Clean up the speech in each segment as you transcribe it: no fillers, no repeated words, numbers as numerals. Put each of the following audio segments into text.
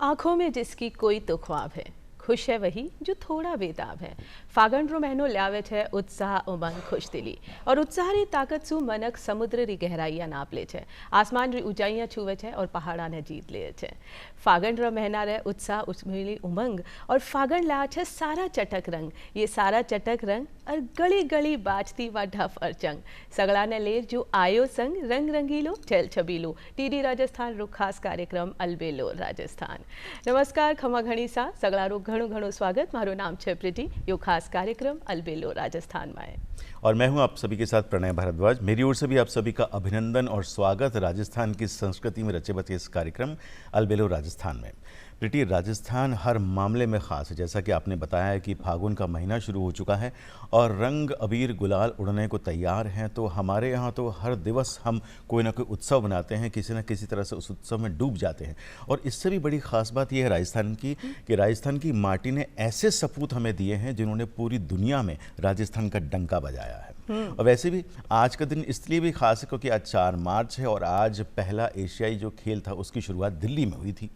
आंखों में जिसकी कोई तो ख्वाब है, खुश है वही जो थोड़ा बेताब है। फागणનો મહિનો લાવે છે ઉત્સાહ ઉમંગ ખુશદિલી और उत्साहની ताकत सु मनक समुद्ररी गहराइया नाप ले छे, आसमानरी ऊंचाइयां छुवे छे और पहाड़ाने जीत ले छे। फागणનો મહિના रे उत्साह उस्मिली उमंग और फागण ला छे सारा चटक रंग। ये सारा चटक रंग और गली गली बाजती वा ढफ और चंग सगड़ा ने लेर जो आयो संग रंग रंगीलो छेल छबीलो टीडी राजस्थान रो खास कार्यक्रम अलबेलो राजस्थान। नमस्कार, खमा घणी सा सगड़ा रो घणो घणो स्वागत। मारो नाम छे प्रीति। यो खास कार्यक्रम अलबेलो राजस्थान में और मैं हूं आप सभी के साथ प्रणय भारद्वाज। मेरी ओर से भी आप सभी का अभिनंदन और स्वागत राजस्थान की संस्कृति में रचे बसे इस कार्यक्रम अलबेलो राजस्थान में। प्रीति, राजस्थान हर मामले में ख़ास है। जैसा कि आपने बताया है कि फागुन का महीना शुरू हो चुका है और रंग अबीर गुलाल उड़ने को तैयार हैं, तो हमारे यहाँ तो हर दिवस हम कोई ना कोई उत्सव बनाते हैं, किसी न किसी तरह से उस उत्सव में डूब जाते हैं। और इससे भी बड़ी ख़ास बात यह है राजस्थान की कि राजस्थान की माटी ने ऐसे सपूत हमें दिए हैं जिन्होंने पूरी दुनिया में राजस्थान का डंका बजाया है। और वैसे भी आज का दिन इसलिए भी खास है क्योंकि आज 4 मार्च है और आज पहला एशियाई जो खेल था उसकी शुरुआत दिल्ली में हुई थी।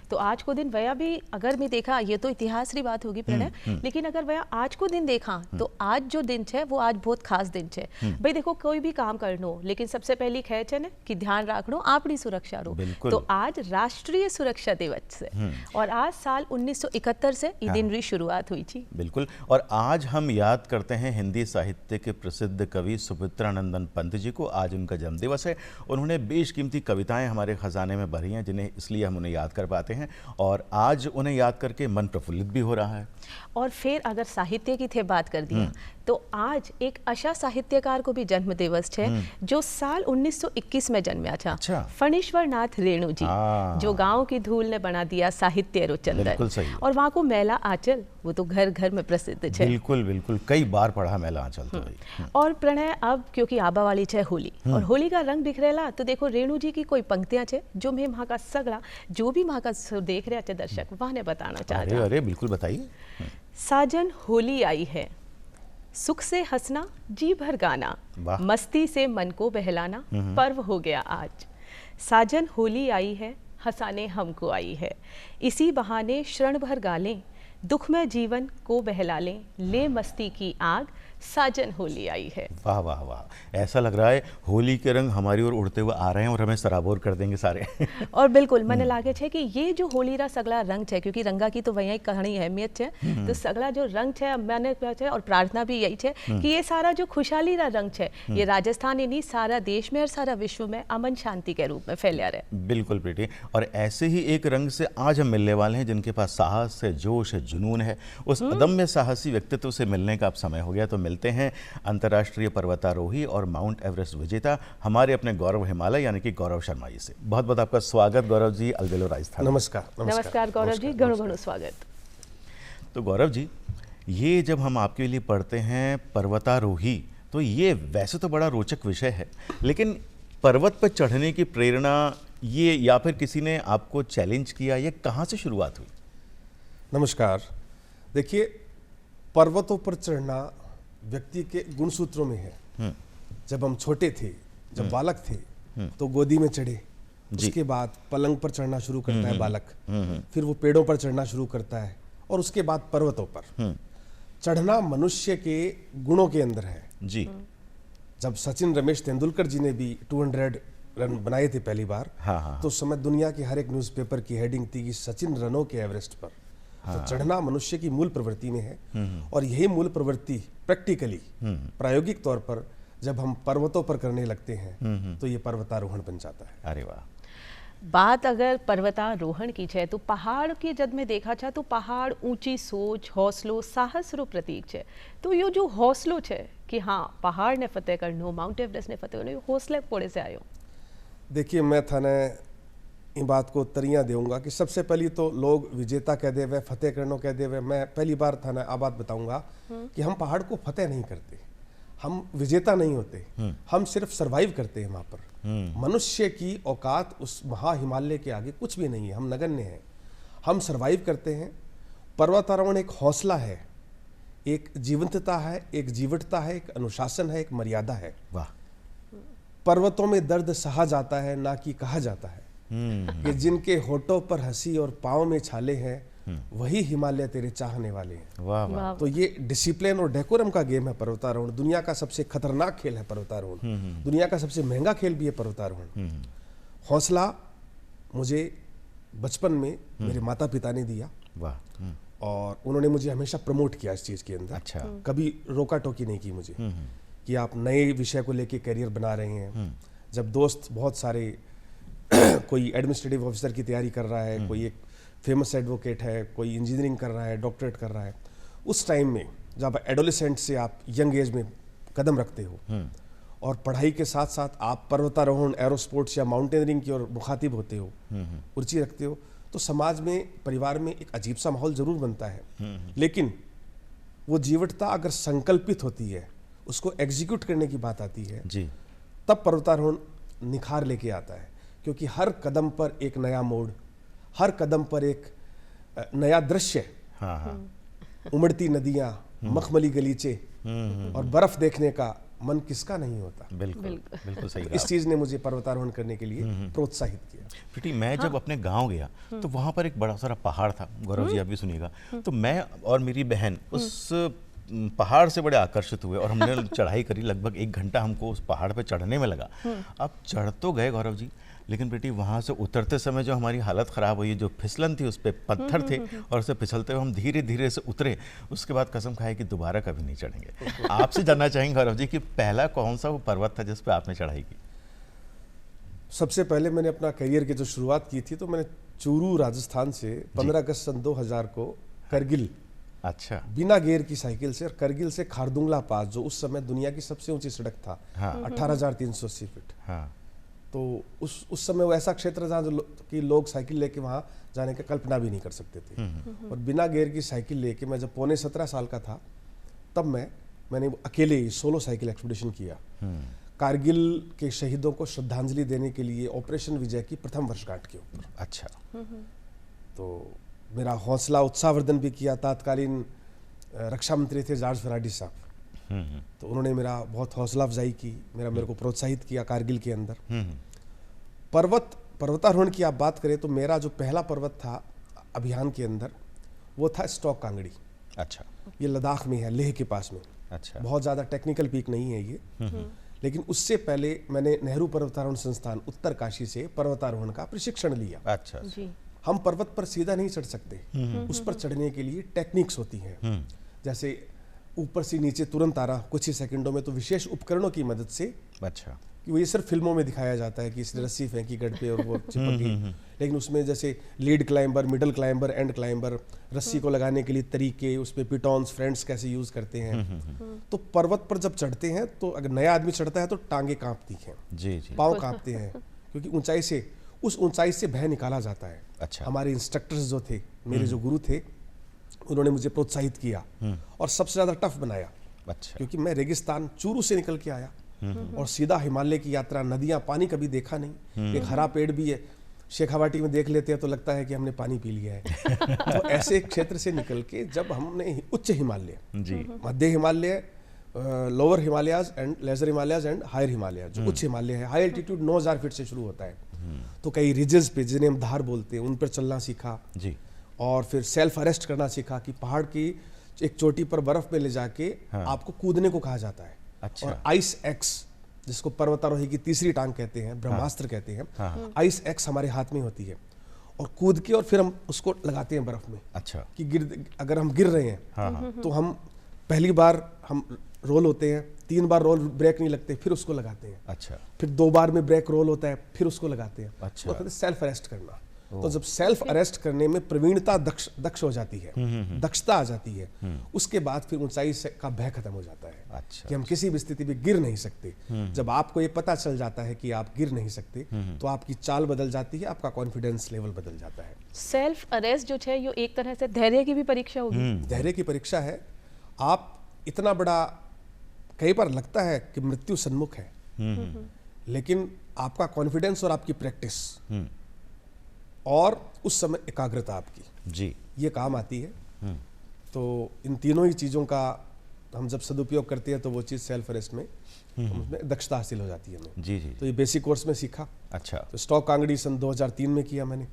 तो आज को दिन वया भी अगर मैं देखा, ये तो इतिहास की बात होगी प्रणय, लेकिन अगर वया आज को दिन देखा तो आज जो दिन है वो आज बहुत खास दिन है। भाई देखो, कोई भी काम करनो लेकिन सबसे पहली खै है ना कि ध्यान रखनो अपनी सुरक्षा रो। तो आज राष्ट्रीय सुरक्षा दिवस है और आज साल 1971 से ये दिन की शुरुआत हुई थी। बिल्कुल। और आज हम याद करते हैं हिंदी साहित्य के प्रसिद्ध कवि सुमित्रानंदन पंत जी को। आज उनका जन्मदिवस है। उन्होंने बेशकीमती कविताएं हमारे खजाने में भरी हैं जिन्हें इसलिए उन्हें याद कर पाते हैं और आज उन्हें याद करके मन प्रफुल्लित भी हो रहा है। और फिर अगर साहित्य की थे बात कर दिया तो आज एक ऐसा साहित्यकार को भी जन्म दिवस है जो साल 1921 में जन्मा था। अच्छा। फणीश्वर नाथ रेणु जी, जो गांव की धूल ने बना दिया साहित्य रो चंदन। और वहाँ को मेला आंचल, वो तो घर घर में प्रसिद्ध है। बिल्कुल बिल्कुल, कई बार पढ़ा मेला आंचल तो और प्रणय, अब क्योंकि आबा वाली है होली और होली का रंग बिखरेला, तो देखो रेणु जी की कोई पंक्तियां है जो मैं वहाँ का सगड़ा जो भी वहाँ का देख रहे थे दर्शक वहाँ ने बताना चाहते। अरे बिल्कुल बताइए। साजन होली आई है, सुख से हंसना जी भर गाना, मस्ती से मन को बहलाना, पर्व हो गया आज। साजन होली आई है, हंसाने हमको आई है, इसी बहाने क्षण भर गालें, दुख में जीवन को बहला लें, ले मस्ती की आग, साजन होली आई है। वाह वाह वाह, ऐसा लग रहा है होली के रंग हमारी ओर उड़ते हुए आ रहे हैं और हमें सराबोर कर देंगे सारे। और बिल्कुल मने लागे छे कि ये जो होली रा सगला रंग है, क्योंकि रंगा की तो वही कहानी अहमियत है, तो सगला जो रंग है मैंने है और प्रार्थना भी यही है कि ये सारा जो खुशहाली रा रंग है ये राजस्थान ही नहीं सारा देश में और सारा विश्व में अमन शांति के रूप में फैला रहे। बिल्कुल बेटी, और ऐसे ही एक रंग से आज हम मिलने वाले हैं जिनके पास साहस है, जोश है, जुनून है। उस अदम्य साहसी व्यक्तित्व से मिलने का अब समय हो गया। तो मिलते हैं अंतर्राष्ट्रीय पर्वतारोही और माउंट एवरेस्ट विजेता हमारे अपने गौरव हिमालय यानी कि गौरव शर्मा जी से। बहुत बहुत आपका स्वागत गौरव जी अलबेलो राजस्थान। नमस्कार। नमस्कार गौरव जी, घणो घणो स्वागत। तो गौरव जी, ये जब हम आपके लिए पढ़ते हैं पर्वतारोही तो ये वैसे तो बड़ा रोचक विषय है, लेकिन पर्वत पर चढ़ने की प्रेरणा ये या फिर किसी ने आपको चैलेंज किया, ये कहाँ से शुरुआत हुई? नमस्कार। देखिए, पर्वतों पर चढ़ना व्यक्ति के गुणसूत्रों में है। जब हम छोटे थे, जब बालक थे, तो गोदी में चढ़े, उसके बाद पलंग पर चढ़ना शुरू करता है बालक, फिर वो पेड़ों पर चढ़ना शुरू करता है और उसके बाद पर्वतों पर चढ़ना मनुष्य के गुणों के अंदर है जी। जब सचिन रमेश तेंदुलकर जी ने भी 200 रन बनाए थे पहली बार, तो उस समय दुनिया के हर एक न्यूज़पेपर की हेडिंग थी कि सचिन रनों के एवरेस्ट पर। तो चढ़ना मनुष्य की मूल प्रवृत्ति में है और यही मूल प्रवृत्ति प्रैक्टिकली प्रायोगिक तौर पर जब हम पर्वतों पर करने लगते हैं तो ये पर्वतारोहण बन जाता है। अरे वाह। बात अगर पर्वतारोहण की है तो पहाड़ की जब में देखा था तो पहाड़ ऊंची सोच, हौसलो, साहस रो प्रतीक है। तो ये जो हौसलो है कि हाँ पहाड़ ने फतेह करनो, माउंट एवरेस्ट ने फतेह करनो, हौसले पोड़े से आयो। देखिए, मैं थाने इन बात को तरियाँ दूंगा कि सबसे पहली तो लोग विजेता कह दे वे, फतेह करनो कह दे वे। मैं पहली बार थाना आ बात बताऊंगा कि हम पहाड़ को फतेह नहीं करते, हम विजेता नहीं होते, हम सिर्फ सरवाइव करते हैं वहाँ पर। मनुष्य की औकात उस महा हिमालय के आगे कुछ भी नहीं है, हम नगण्य हैं, हम सरवाइव करते हैं। पर्वतारोहण एक हौसला है, एक जीवंतता है, एक जीवटता है, एक अनुशासन है, एक मर्यादा है। वाह। पर्वतों में दर्द सहा जाता है ना कि कहा जाता है। कि जिनके होठों पर हंसी और पाँव में छाले हैं वही हिमालय तेरे चाहने वाले हैं। वाह वाह। तो ये डिसिप्लिन और डेकोरम का गेम है पर्वतारोहण। दुनिया का सबसे खतरनाक खेल है पर्वतारोहण, दुनिया का सबसे महंगा खेल भी है पर्वतारोहण। हौसला मुझे बचपन में मेरे माता पिता ने दिया वाह। और उन्होंने मुझे हमेशा प्रमोट किया इस चीज़ के अंदर। अच्छा। कभी रोका टोकी नहीं की मुझे कि आप नए विषय को लेके करियर बना रहे हैं। जब दोस्त बहुत सारे कोई एडमिनिस्ट्रेटिव ऑफिसर की तैयारी कर रहा है, कोई एक फेमस एडवोकेट है, कोई इंजीनियरिंग कर रहा है, डॉक्टरेट कर रहा है, उस टाइम में जब एडोलेसेंट से आप यंग एज में कदम रखते हो और पढ़ाई के साथ साथ आप पर्वतारोहण, एरोस्पोर्ट्स या माउंटेनियरिंग की ओर मुखातिब होते हो, रुचि रखते हो, तो समाज में, परिवार में एक अजीब सा माहौल जरूर बनता है। लेकिन वो जीवटता अगर संकल्पित होती है, उसको एग्जीक्यूट करने की बात आती है जी। तब पर्वतारोहण निखार लेके आता है। क्योंकि हर कदम पर एक नया मोड़, हर कदम पर एक नया दृश्य, हाँ हाँ। उमड़ती नदियां, मखमली गलीचे और बर्फ देखने का मन किसका नहीं होता। बिल्कुल बिल्कुल सही इस कहा। चीज ने मुझे पर्वतारोहण करने के लिए प्रोत्साहित किया। प्रीति, मैं जब अपने गांव गया तो वहाँ पर एक बड़ा सारा पहाड़ था, गौरव जी आप भी सुनिएगा। तो मैं और मेरी बहन उस पहाड़ से बड़े आकर्षित हुए और हमने चढ़ाई करी। लगभग 1 घंटा हमको उस पहाड़ पे चढ़ने में लगा। अब चढ़ तो गए गौरव जी, लेकिन बेटी वहाँ से उतरते समय जो हमारी हालत ख़राब हुई, जो फिसलन थी, उस पर पत्थर थे और उसे फिसलते हुए हम धीरे धीरे से उतरे। उसके बाद कसम खाए कि दोबारा कभी नहीं चढ़ेंगे। आपसे जानना चाहेंगे गौरव जी कि पहला कौन सा वो पर्वत था जिस पे आपने चढ़ाई की? सबसे पहले मैंने अपना करियर की जो शुरुआत की थी तो मैंने चूरू राजस्थान से 15 अगस्त सन 2000 को करगिल, अच्छा, बिना गियर की साइकिल से, और करगिल से खारदुंगला पास, जो उस समय दुनिया की सबसे ऊंची सड़क था, 18,380 फीट। हाँ। तो उस समय वो ऐसा क्षेत्र था जहाँ कि लोग साइकिल लेके वहाँ जाने की कल्पना भी नहीं कर सकते थे। और बिना गियर की साइकिल लेके मैं जब पौने 17 साल का था तब मैंने अकेले ही सोलो साइकिल एक्सपीडिशन किया कारगिल के शहीदों को श्रद्धांजलि देने के लिए ऑपरेशन विजय की प्रथम वर्षगांठ के ऊपर। अच्छा। तो मेरा हौसला उत्साहवर्धन भी किया। तत्कालीन रक्षा मंत्री थे जॉर्ज फर्नांडिस साहब, तो उन्होंने मेरा बहुत हौसला अफजाई की, मेरे को प्रोत्साहित किया कारगिल के अंदर। पर्वतारोहण की आप बात करें तो मेरा जो पहला पर्वत था अभियान के अंदर वो था स्टॉक कांगड़ी। अच्छा। ये लद्दाख में है, लेह के पास में। अच्छा। बहुत ज़्यादा टेक्निकल पीक नहीं है ये, लेकिन उससे पहले मैंने नेहरू पर्वतारोहण संस्थान उत्तरकाशी से पर्वतारोहण का प्रशिक्षण लिया। अच्छा जी। हम पर्वत पर सीधा नहीं चढ़ सकते, उस पर चढ़ने के लिए टेक्निक्स होती हैं। जैसे ऊपर से नीचे तुरंत आ रहा कुछ ही सेकंडों में, तो विशेष उपकरणों की मदद से। अच्छा। कि वो ये सिर्फ फिल्मों में दिखाया जाता है कि इसने रस्सी फेंकी गढ़ पे और वो चिपक गई, लेकिन उसमें जैसे lead climber, middle climber, and climber, रस्सी को लगाने के लिए तरीके, उसमें पिटॉन्स, फ्रेंड्स कैसे यूज करते हैं। तो पर्वत पर जब चढ़ते हैं तो अगर नया आदमी चढ़ता है तो टांगे कांपती हैं, जी जी, पाँव कांपते हैं, क्योंकि ऊंचाई से, उस ऊंचाई से भय निकाला जाता है। अच्छा। हमारे इंस्ट्रक्टर्स जो थे, मेरे जो गुरु थे, उन्होंने मुझे प्रोत्साहित किया और सबसे ज़्यादा टफ बनाया। अच्छा। क्योंकि मैं रेगिस्तान चूरू से निकल के आया और सीधा हिमालय की यात्रा, नदियाँ, पानी कभी देखा नहीं, एक हरा पेड़ भी है, शेखावाटी में देख लेते हैं तो लगता है कि हमने पानी पी लिया है। तो ऐसे क्षेत्र से निकल के जब हमने उच्च हिमालय, जी, मध्य Himalaya, lower Himalayas and lesser Himalayas and higher Himalaya, जो उच्च हिमालय है, हाई एल्टीट्यूड 9,000 फीट से शुरू होता है, तो कई रिजेस पे जिन्हें हम धार बोलते हैं उन पर चलना सीखा। जी। और फिर सेल्फ अरेस्ट करना सीखा कि पहाड़ की एक चोटी पर बर्फ में ले जाके आपको कूदने को कहा जाता है। अच्छा। और आइस एक्स, जिसको पर्वतारोही की तीसरी टांग कहते हैं, ब्रह्मास्त्र कहते हैं, आइस एक्स हमारे हाथ में होती है और कूद के और फिर हम उसको लगाते हैं बर्फ में। अच्छा। कि अगर हम गिर रहे हैं तो हम पहली बार हम रोल होते हैं, 3 बार रोल ब्रेक नहीं लगते, फिर उसको लगाते हैं। अच्छा। फिर 2 बार में ब्रेक रोल होता है, फिर उसको लगाते हैं। अच्छा। तो सेल्फ अरेस्ट करना। तो जब सेल्फ अरेस्ट करने में प्रवीणता दक्ष हो जाती है, दक्षता आ जाती है, उसके बाद फिर ऊंचाई का भय खत्म हो जाता है। अच्छा। कि हम किसी भी स्थिति में गिर नहीं सकते। जब आपको ये पता चल जाता है कि आप गिर नहीं सकते, तो आपकी चाल बदल जाती है, आपका कॉन्फिडेंस लेवल बदल जाता है। सेल्फ अरेस्ट जो है, ये एक तरह से धैर्य की भी परीक्षा होगी। धैर्य की परीक्षा है। आप इतना बड़ा, कई बार लगता है कि मृत्यु सन्मुख है, लेकिन आपका कॉन्फिडेंस और आपकी प्रैक्टिस और उस समय एकाग्रता आपकी, जी, ये काम आती है। तो इन तीनों ही चीज़ों का हम जब सदुपयोग करते हैं तो वो चीज़ सेल्फ अरेस्ट में उसमें दक्षता हासिल हो जाती है हमें। जी जी। तो ये बेसिक कोर्स में सीखा। अच्छा। तो स्टॉक कांगड़ी सन 2003 में किया मैंने।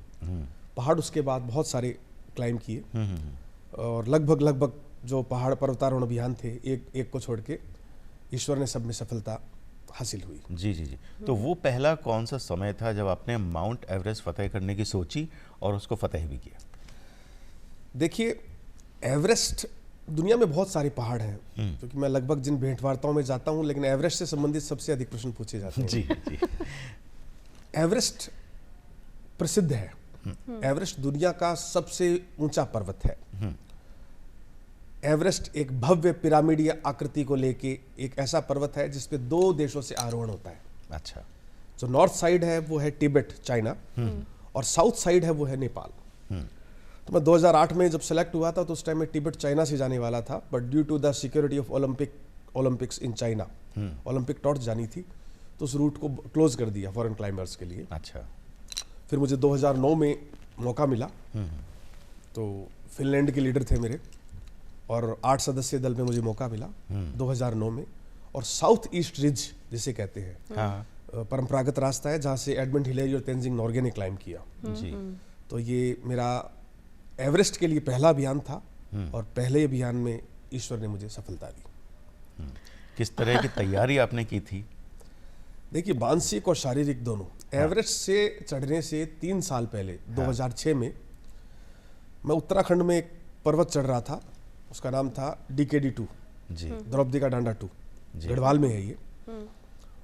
पहाड़ उसके बाद बहुत सारे क्लाइम किए और लगभग जो पहाड़ पर्वतारोहण अभियान थे एक को छोड़ के ईश्वर ने सब में सफलता हासिल हुई। जी जी जी। तो वो पहला कौन सा समय था जब आपने माउंट एवरेस्ट फतेह करने की सोची और उसको फतेह भी किया? देखिए, एवरेस्ट, दुनिया में बहुत सारे पहाड़ हैं क्योंकि मैं लगभग जिन भेंटवार्ताओं में जाता हूं, लेकिन एवरेस्ट से संबंधित सबसे अधिक प्रश्न पूछे जाते हैं। जी जी। एवरेस्ट प्रसिद्ध है। एवरेस्ट दुनिया का सबसे ऊंचा पर्वत है। एवरेस्ट एक भव्य पिरामिडीय आकृति को लेके एक ऐसा पर्वत है जिसपे 2 देशों से आरोहण होता है। अच्छा। जो नॉर्थ साइड है वो है तिब्बत चाइना और साउथ साइड है वो है नेपाल। तो मैं 2008 में जब सेलेक्ट हुआ था तो उस टाइम में तिब्बत चाइना से जाने वाला था, but due to the security of Olympics in China, Olympic torch जानी थी तो उस रूट को क्लोज कर दिया फॉरेन क्लाइंबर्स के लिए। अच्छा। फिर मुझे 2009 में मौका मिला, तो फिनलैंड के लीडर थे मेरे और 8 सदस्यीय दल में मुझे मौका मिला 2009 में। और साउथ ईस्ट रिज जिसे कहते हैं, परंपरागत रास्ता है जहाँ से एडमंड हिलेरी और तेंजिंग नॉर्गे ने क्लाइम किया। जी। तो ये मेरा एवरेस्ट के लिए पहला अभियान था और पहले अभियान में ईश्वर ने मुझे सफलता दी। किस तरह की तैयारी आपने की थी? देखिए, मानसिक और शारीरिक दोनों। एवरेस्ट से चढ़ने से 3 साल पहले 2006 में मैं उत्तराखंड में एक पर्वत चढ़ रहा था, उसका नाम था DKD2 जी। द्रौपदी का डांडा 2, गढ़वाल में है ये।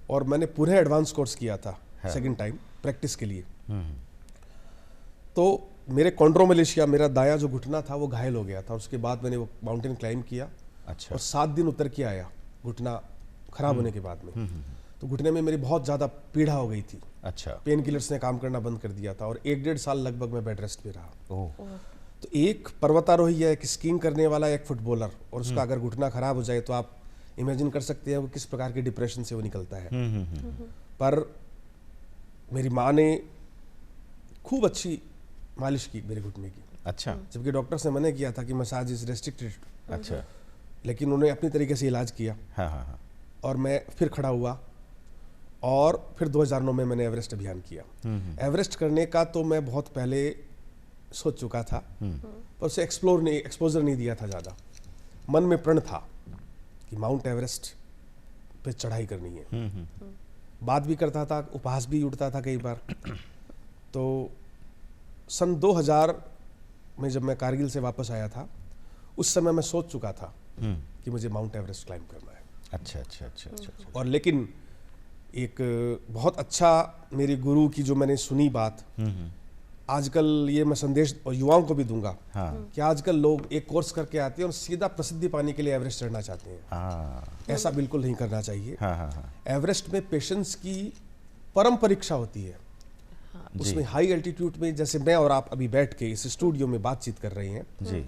और मैंने पूरे एडवांस कोर्स किया था सेकंड टाइम प्रैक्टिस के लिए। तो मेरे कॉन्ड्रोमलेशिया, मेरा दायां जो घुटना था वो घायल हो गया था। उसके बाद मैंने वो माउंटेन क्लाइम किया। अच्छा। और 7 दिन उतर के आया घुटना खराब होने के बाद में। तो घुटने में मेरी बहुत ज़्यादा पीड़ा हो गई थी। अच्छा। पेन किलर्स ने काम करना बंद कर दिया था और 1-1.5 साल लगभग मैं बेड रेस्ट पे रहा। ओह। तो एक पर्वतारोही है, एक स्कीइंग करने वाला, एक फुटबॉलर, और उसका अगर घुटना खराब हो जाए तो आप इमेजिन कर सकते हैं वो किस प्रकार के डिप्रेशन से वो निकलता है। पर मेरी माँ ने खूब अच्छी मालिश की मेरे घुटने की। अच्छा। जबकि डॉक्टर्स ने मना किया था कि मसाज इज रेस्ट्रिक्टेड। अच्छा। लेकिन उन्होंने अपनी तरीके से इलाज किया। हाँ हाँ हाँ। और मैं फिर खड़ा हुआ और फिर 2009 में मैंने एवरेस्ट अभियान किया। एवरेस्ट करने का तो मैं बहुत पहले सोच चुका था, पर उसे एक्सपोजर नहीं दिया था ज़्यादा। मन में प्रण था कि माउंट एवरेस्ट पे चढ़ाई करनी है। बात भी करता था, उपहास भी उठता था कई बार। तो सन 2000 में जब मैं कारगिल से वापस आया था, उस समय मैं सोच चुका था कि मुझे माउंट एवरेस्ट क्लाइम करना है। अच्छा अच्छा अच्छा अच्छा। और लेकिन एक बहुत अच्छा मेरे गुरु की जो मैंने सुनी बात, आजकल ये मैं संदेश और युवाओं को भी दूंगा कि आजकल लोग एक कोर्स करके आते हैं और सीधा प्रसिद्धि पाने के लिए एवरेस्ट चढ़ना चाहते हैं। ऐसा बिल्कुल नहीं करना चाहिए। एवरेस्ट में पेशेंस की परम परीक्षा होती है। उसमें हाई एल्टीट्यूड में, जैसे मैं और आप अभी बैठ के इस स्टूडियो में बातचीत कर रहे हैं जी।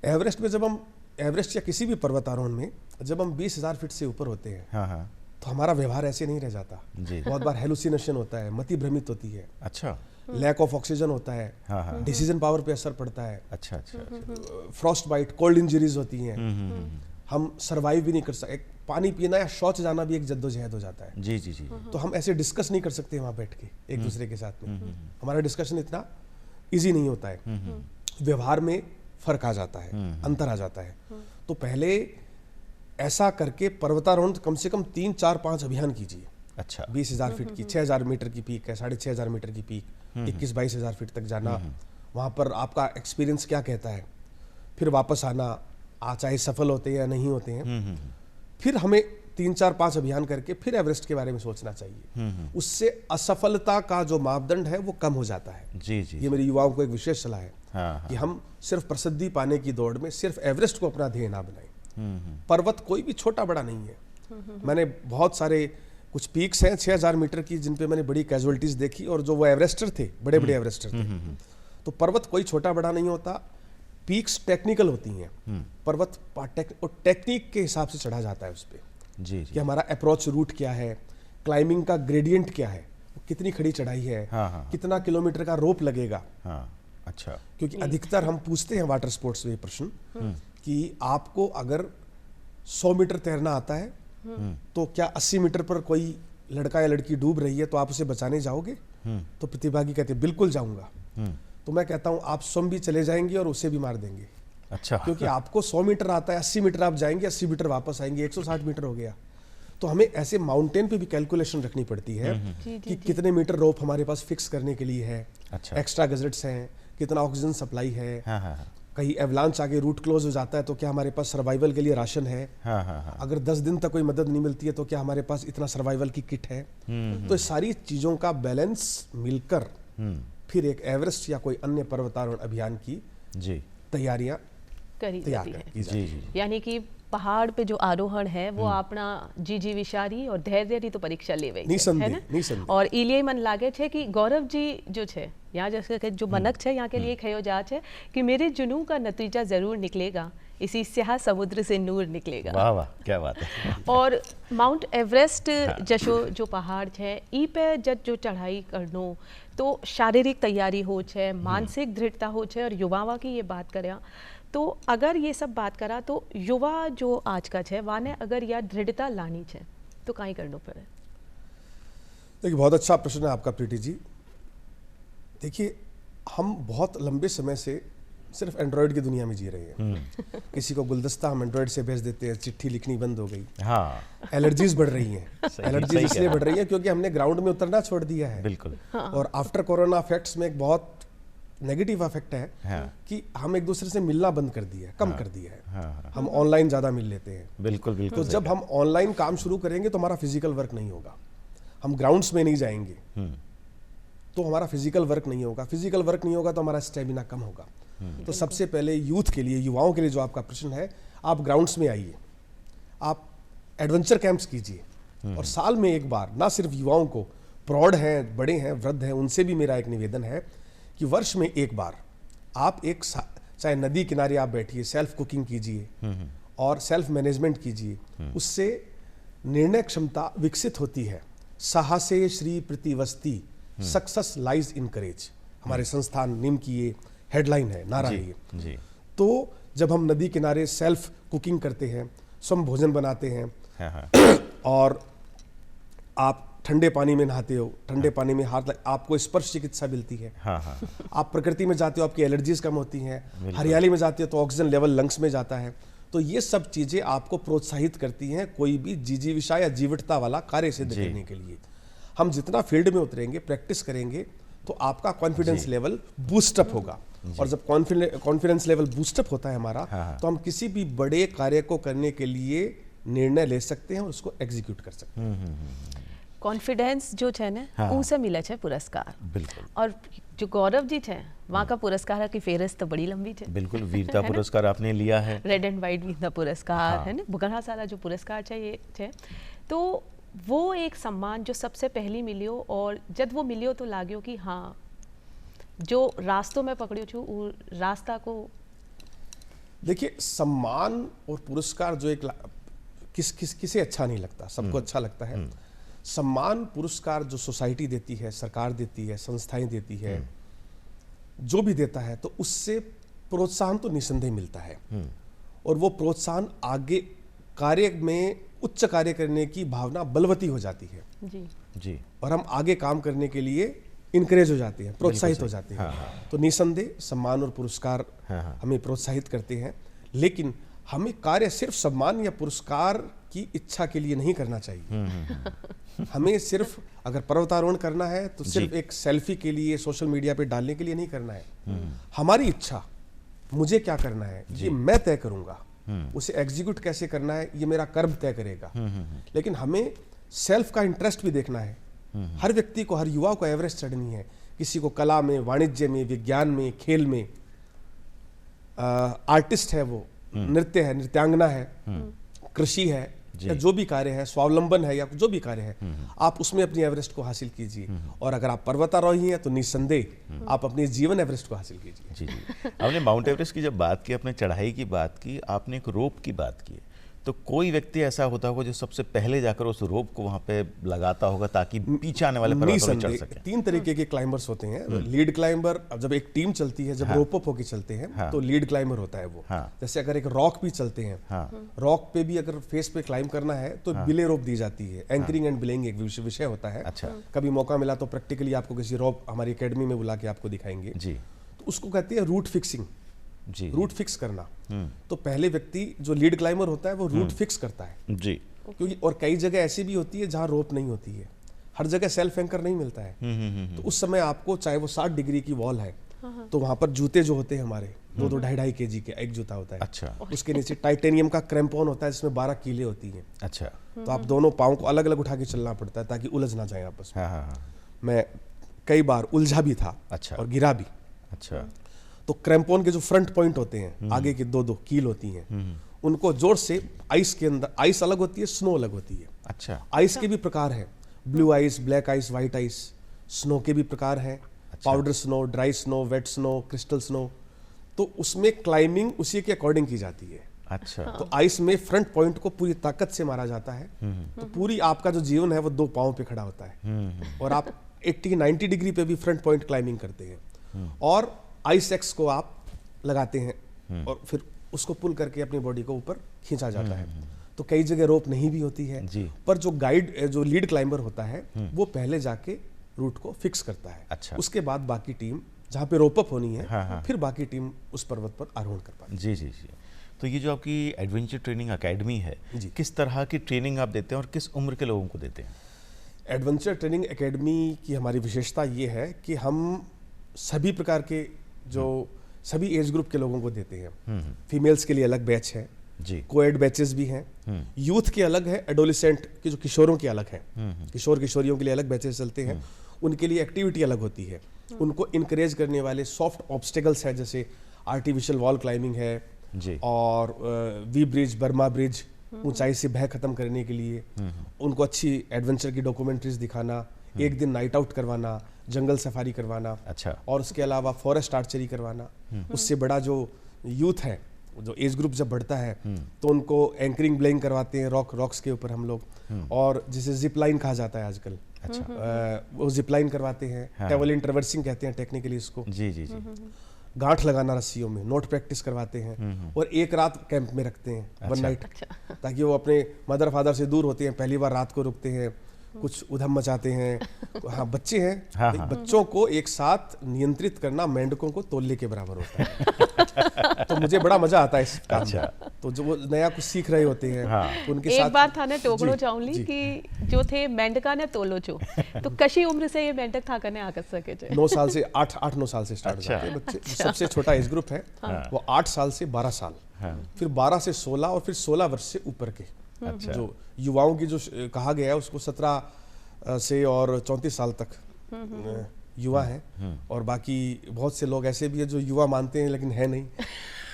एवरेस्ट में जब हम, एवरेस्ट या किसी भी पर्वतारोहण में जब हम 20,000 फीट से ऊपर होते हैं, तो हमारा व्यवहार ऐसे नहीं रह जाता जी। बहुत बार हेलुसिनेशन होता है, मति भ्रमित होती है। अच्छा। लैक ऑफ ऑक्सीजन होता है। डिसीजन पावर पे असर पड़ता है। अच्छा अच्छा। फ्रॉस्ट बाइट, कोल्ड इंजरीज होती हैं। हम सरवाइव भी नहीं कर सकते। पानी पीना या शौच जाना भी एक जद्दोजहद हो जाता है। जी जी जी। तो हम ऐसे डिस्कस नहीं कर सकते वहाँ बैठ के एक दूसरे के साथ में। हमारा डिस्कशन इतना इजी नहीं होता है। व्यवहार में फर्क आ जाता है, अंतर आ जाता है। तो पहले ऐसा करके पर्वतारोहण कम से कम 3, 4, 5 अभियान कीजिए। अच्छा। 20,000 फीट की, 6,000 मीटर की पीक है, 6,500 मीटर की पीक, 21-22,000 फीट तक जाना। वहाँ पर आपका एक्सपीरियंस क्या कहता है, फिर वापस आना, चाहे सफल होते हैं या नहीं होते हैं। फिर हमें 3, 4, 5 अभियान करके फिर एवरेस्ट के बारे में सोचना चाहिए। उससे असफलता का जो मापदंड है वो कम हो जाता है। जी जी। ये मेरी युवाओं को एक विशेष सलाह है कि हम सिर्फ प्रसिद्धि पाने की दौड़ में सिर्फ एवरेस्ट को अपना ध्येय ना बनाएं। पर्वत कोई भी छोटा बड़ा नहीं है। मैंने बहुत सारे कुछ पीक्स हैं 6,000 मीटर की जिन पे मैंने बड़ी कैजुअलिटीज देखी, और जो वो एवरेस्टर थे, बड़े बड़े एवरेस्टर थे। तो पर्वत कोई छोटा बड़ा नहीं होता। पीक्स टेक्निकल होती हैं। पर्वत टेक्निक के हिसाब से चढ़ा जाता है उस पर जी। कि हमारा अप्रोच रूट क्या है, क्लाइंबिंग का ग्रेडियंट क्या है, कितनी खड़ी चढ़ाई है, कितना किलोमीटर का रोप लगेगा। अच्छा। क्योंकि अधिकतर हम पूछते हैं वाटर स्पोर्ट्स में प्रश्न कि आपको अगर 100 मीटर तैरना आता है, तो क्या 80 मीटर पर कोई लड़का या लड़की डूब रही है तो आप उसे बचाने जाओगे? तो प्रतिभागी कहते हैं बिल्कुल जाऊंगा। तो मैं कहता हूं आप स्वयं भी चले जाएंगे और उसे भी मार देंगे। अच्छा। क्योंकि आपको 100 मीटर आता है, 80 मीटर आप जाएंगे, 80 मीटर वापस आएंगे, 160 मीटर हो गया। तो हमें ऐसे माउंटेन पे भी कैलकुलेशन रखनी पड़ती है कि कितने मीटर रोप हमारे पास फिक्स करने के लिए है। अच्छा। एक्स्ट्रा गजेट्स हैं, कितना ऑक्सीजन सप्लाई है, हाँ। कहीं एवलांच आगे रूट क्लोज हो जाता है तो क्या हमारे पास सर्वाइवल के लिए राशन है। हाँ। अगर 10 दिन तक कोई मदद नहीं मिलती है तो क्या हमारे पास इतना सर्वाइवल की किट है। तो ये सारी चीजों का बैलेंस मिलकर फिर एक एवरेस्ट या कोई अन्य पर्वतारोहण अभियान की जी तैयारियां करी तैयार जाती है। की जाती है। जी। यानी कि पहाड़ पे जो आरोहण है वो अपना जी विचारी और धैर्य तो परीक्षा लेवे है ना। और इलिए मन लागे छे कि गौरव जी जो छे यहाँ जैसे कि जो मनक छे यहाँ के लिए खयो जा छे कि मेरे जुनून का नतीजा जरूर निकलेगा, इसी स्याह समुद्र से नूर निकलेगा। वाह वाह, क्या बात है। और माउंट एवरेस्ट जशो जो पहाड़ छे ई पे जब जो चढ़ाई करनो तो शारीरिक तैयारी हो छे, मानसिक दृढ़ता हो छे। और युवाओं की ये बात करें तो अगर ये सब बात करा तो युवा जो आज का है वाने अगर यह दृढ़ता लानी है तो कहीं करना पड़े। देखिए बहुत अच्छा प्रश्न है आपका प्रीति जी। देखिए हम बहुत लंबे समय से सिर्फ एंड्रॉयड की दुनिया में जी रहे हैं। किसी को गुलदस्ता हम एंड्रॉयड से भेज देते हैं, चिट्ठी लिखनी बंद हो गई। हाँ। एलर्जीज बढ़ रही हैं। एलर्जीज इसलिए बढ़ रही है क्योंकि हमने ग्राउंड में उतरना छोड़ दिया है। बिल्कुल। और आफ्टर कोरोना इफेक्ट्स में एक बहुत नेगेटिव इफेक्ट है कि हम एक दूसरे से मिलना बंद कर दिया है, कम कर दिया है। हम ऑनलाइन ज्यादा मिल लेते हैं। बिल्कुल बिल्कुल। तो जब हम ऑनलाइन काम शुरू करेंगे तो हमारा फिजिकल वर्क नहीं होगा, हम ग्राउंड्स में नहीं जाएंगे तो हमारा फिजिकल वर्क नहीं होगा, फिजिकल वर्क नहीं होगा तो हमारा स्टेमिना कम होगा। तो सबसे पहले यूथ के लिए, युवाओं के लिए जो आपका प्रश्न है, आप ग्राउंड्स में आइए, आप एडवेंचर कैंप्स कीजिए। और साल में एक बार, ना सिर्फ युवाओं को, प्रौढ़ हैं, बड़े हैं, वृद्ध हैं, उनसे भी मेरा एक निवेदन है कि वर्ष में एक बार आप चाहे नदी किनारे आप बैठिए, सेल्फ कुकिंग कीजिए और सेल्फ मैनेजमेंट कीजिए। उससे निर्णय क्षमता विकसित होती है। साहसे श्री प्रतिवस्ती, सक्सेस लाइज इन करेज, हमारे संस्थान निम की ये हेडलाइन है, नारा है ये। तो जब हम नदी किनारे सेल्फ कुकिंग करते हैं, स्वयं भोजन बनाते हैं और आप ठंडे पानी में नहाते हो, ठंडे पानी में हाथ आपको स्पर्श चिकित्सा मिलती है। आप प्रकृति में जाते हो, आपकी एलर्जीज कम होती हैं। हरियाली में जाते हो तो ऑक्सीजन लेवल लंग्स में जाता है। तो ये सब चीजें आपको प्रोत्साहित करती हैं कोई भी जीविका या जीवटता वाला कार्य सिद्ध करने के लिए। हम जितना फील्ड में उतरेंगे, प्रैक्टिस करेंगे तो आपका कॉन्फिडेंस लेवल बूस्टअप होगा। और जब कॉन्फिडेंस लेवल बूस्टअप होता है हमारा, तो हम किसी भी बड़े कार्य को करने के लिए निर्णय ले सकते हैं और उसको एग्जीक्यूट कर सकते हैं। कॉन्फिडेंस जो है ना उनसे मिले है पुरस्कार। बिल्कुल। और जो गौरव जी थे वहाँ का पुरस्कार की फेहरिस्त तो बड़ी लंबी है। बिल्कुल, वीरता पुरस्कार आपने लिया है, रेड एंड वाइट वीरता पुरस्कार है ना, घना सारा जो पुरस्कार चाहिए है। तो वो एक सम्मान जो सबसे पहली मिलियो और जब वो मिलियो तो लाग्यो कि हाँ जो रास्तों में पकड़ियो छू वो रास्ता को। देखिए सम्मान और पुरस्कार जो एक किसे अच्छा नहीं लगता, सबको अच्छा लगता है। सम्मान पुरस्कार जो सोसाइटी देती है, सरकार देती है, संस्थाएं देती है, जो भी देता है तो उससे प्रोत्साहन तो निसंदेह मिलता है। और वो प्रोत्साहन आगे कार्य में उच्च कार्य करने की भावना बलवती हो जाती है जी। और हम आगे काम करने के लिए इनकरेज हो जाते हैं, प्रोत्साहित हो जाते हैं। तो निसंदेह सम्मान और पुरस्कार हमें प्रोत्साहित करते हैं। लेकिन हमें कार्य सिर्फ सम्मान या पुरस्कार की इच्छा के लिए नहीं करना चाहिए। हमें सिर्फ अगर पर्वतारोहण करना है तो सिर्फ एक सेल्फी के लिए, सोशल मीडिया पे डालने के लिए नहीं करना है। हमारी इच्छा, मुझे क्या करना है ये मैं तय करूंगा, उसे एग्जीक्यूट कैसे करना है ये मेरा कर्म तय करेगा। लेकिन हमें सेल्फ का इंटरेस्ट भी देखना है। हर व्यक्ति को, हर युवा को एवरेस्ट चढ़नी है। किसी को कला में, वाणिज्य में, विज्ञान में, खेल में, आर्टिस्ट है वो, नृत्य है, नृत्यांगना है, कृषि है, या जो भी कार्य है, स्वावलंबन है या जो भी कार्य है, आप उसमें अपनी एवरेस्ट को हासिल कीजिए। और अगर आप पर्वतारोही हैं तो निसंदेह आप अपने जीवन एवरेस्ट को हासिल कीजिए। जी। आपने माउंट एवरेस्ट की जब बात की, अपने चढ़ाई की बात की, आपने एक रोप की बात की, तो कोई व्यक्ति ऐसा होता होगा जो सबसे पहले जाकर उस रोप को वहाँ पे लगाता होगा ताकि पीछे आने वाले पर्वतों पे चढ़ सके। 3 तरीके के क्लाइंबर्स होते हैं। लीड क्लाइंबर, जब एक टीम चलती है, जब रोप अप होके चलते हैं तो लीड क्लाइंबर होता है वो। जैसे अगर एक रॉक भी चलते हैं, रॉक पे भी अगर फेस पे क्लाइंब करना है तो बिले रोप दी जाती है। एंकरिंग एंड बिलेइंग एक विषय होता है। कभी मौका मिला तो प्रैक्टिकली आपको किसी रोप हमारी एकेडमी में बुला के आपको दिखाएंगे जी। तो उसको कहते हैं रूट फिक्सिंग जी, रूट फिक्स करना। तो पहले व्यक्ति जो लीड क्लाइंबर होता है वो रूट फिक्स करता है जी, क्योंकि और कई जगह ऐसी भी होती है जहां रोप नहीं होती है, हर जगह सेल्फ एंकर नहीं मिलता है। तो उस समय आपको चाहे वो 60 डिग्री की वॉल है तो वहां पर जूते जो होते हैं हमारे 2-2-2.5 kg के एक जूता होता है। अच्छा। उसके नीचे टाइटेनियम का क्रैम्पोन होता है जिसमें 12 कीलें होती हैं। अच्छा। तो आप दोनों पाँव को अलग अलग उठा के चलना पड़ता है ताकि उलझ ना जाए आपस में। मैं कई बार उलझा भी था। अच्छा। और गिरा भी। अच्छा। तो क्रैम्पोन के जो फ्रंट पॉइंट होते हैं, आगे की 2-2 कील होती हैं, उनको जोर से आइस के अंदर, आइस अलग होती है, स्नो अलग होती है। अच्छा। आइस के भी प्रकार हैं, blue ice, black ice, white ice. Snow के भी प्रकार हैं, powder snow, dry snow, wet snow, crystal snow. तो उसमें क्लाइंबिंग उसी के अकॉर्डिंग की जाती है। अच्छा। तो आइस में फ्रंट पॉइंट को पूरी ताकत से मारा जाता है, तो पूरी आपका जो जीवन है वो 2 पाँव पे खड़ा होता है और आप 80-90 डिग्री पे भी फ्रंट पॉइंट क्लाइंबिंग करते हैं। और आइस एक्स को आप लगाते हैं और फिर उसको पुल करके अपनी बॉडी को ऊपर खींचा जाता है। तो कई जगह रोप नहीं भी होती है जी। पर जो गाइड, जो लीड क्लाइंबर होता है वो पहले जाके रूट को फिक्स करता है। अच्छा। उसके बाद बाकी टीम जहाँ पे रोप अप होनी है, फिर बाकी टीम उस पर्वत पर आरोहण कर पाती है। जी जी जी। तो ये जो आपकी एडवेंचर ट्रेनिंग एकेडमी है, किस तरह की ट्रेनिंग आप देते हैं और किस उम्र के लोगों को देते हैं? एडवेंचर ट्रेनिंग एकेडमी की हमारी विशेषता ये है कि हम सभी प्रकार के जो सभी एज ग्रुप के लोगों को देते हैं। फीमेल्स के लिए अलग बैच है जी, कोएड बैचेस भी हैं, यूथ के अलग है, एडोलेसेंट के जो किशोरों के अलग है, किशोर किशोरियों के लिए अलग बैचेस चलते हैं। उनके लिए एक्टिविटी अलग होती है। उनको इनकरेज करने वाले सॉफ्ट ऑब्स्टेकल्स है, जैसे आर्टिफिशियल वॉल क्लाइंबिंग है जी, और वी ब्रिज, बर्मा ब्रिज, ऊंचाई से भय खत्म करने के लिए उनको अच्छी एडवेंचर की डॉक्यूमेंट्रीज दिखाना, एक दिन नाइट आउट करवाना, जंगल सफारी करवाना। अच्छा। और उसके अलावा फॉरेस्ट आर्चरी करवाना। उससे बड़ा जो यूथ है, जो एज ग्रुप जब बढ़ता है तो उनको एंकरिंग ब्लेइंग करवाते हैं रॉक्स के ऊपर हम लोग, और जिसे जिप लाइन कहा जाता है आजकल। अच्छा। वो जिप लाइन करवाते हैं। हाँ। टेवलिन ट्रेवर्सिंग कहते हैं टेक्निकली इसको। जी जी जी। गांठ लगाना रस्सियों में, नोट प्रैक्टिस करवाते हैं और एक रात कैंप में रखते हैं। अच्छा। 1 नाइट। अच्छा। ताकि वो अपने मदर फादर से दूर होते हैं, पहली बार रात को रुकते हैं, कुछ उधम मचाते हैं। हाँ, बच्चे हैं। हाँ। बच्चों को एक साथ नियंत्रित करना मेंढकों को तोलने के बराबर होता है। तो मुझे बड़ा मजा आता है इस काम में। तो जो वो नया कुछ सीख रहे होते हैं। हाँ। तो उनके एक साथ बार था ना टोकड़ो चावली कि जो थे मेंढका ने तोलो चो, तो कशी उम्र से ये मेंढक था करने आकर सके थे? 9 साल से 8-9 साल से स्टार्ट होते हैं बच्चे। सबसे छोटा एज ग्रुप है वो 8 साल से 12 साल, फिर 12 से 16 और फिर 16 वर्ष से ऊपर के। अच्छा। जो युवाओं की जो कहा गया है उसको 17 से और 34 साल तक युवा हैं, और बाकी बहुत से लोग ऐसे भी हैं जो युवा मानते हैं लेकिन है नहीं।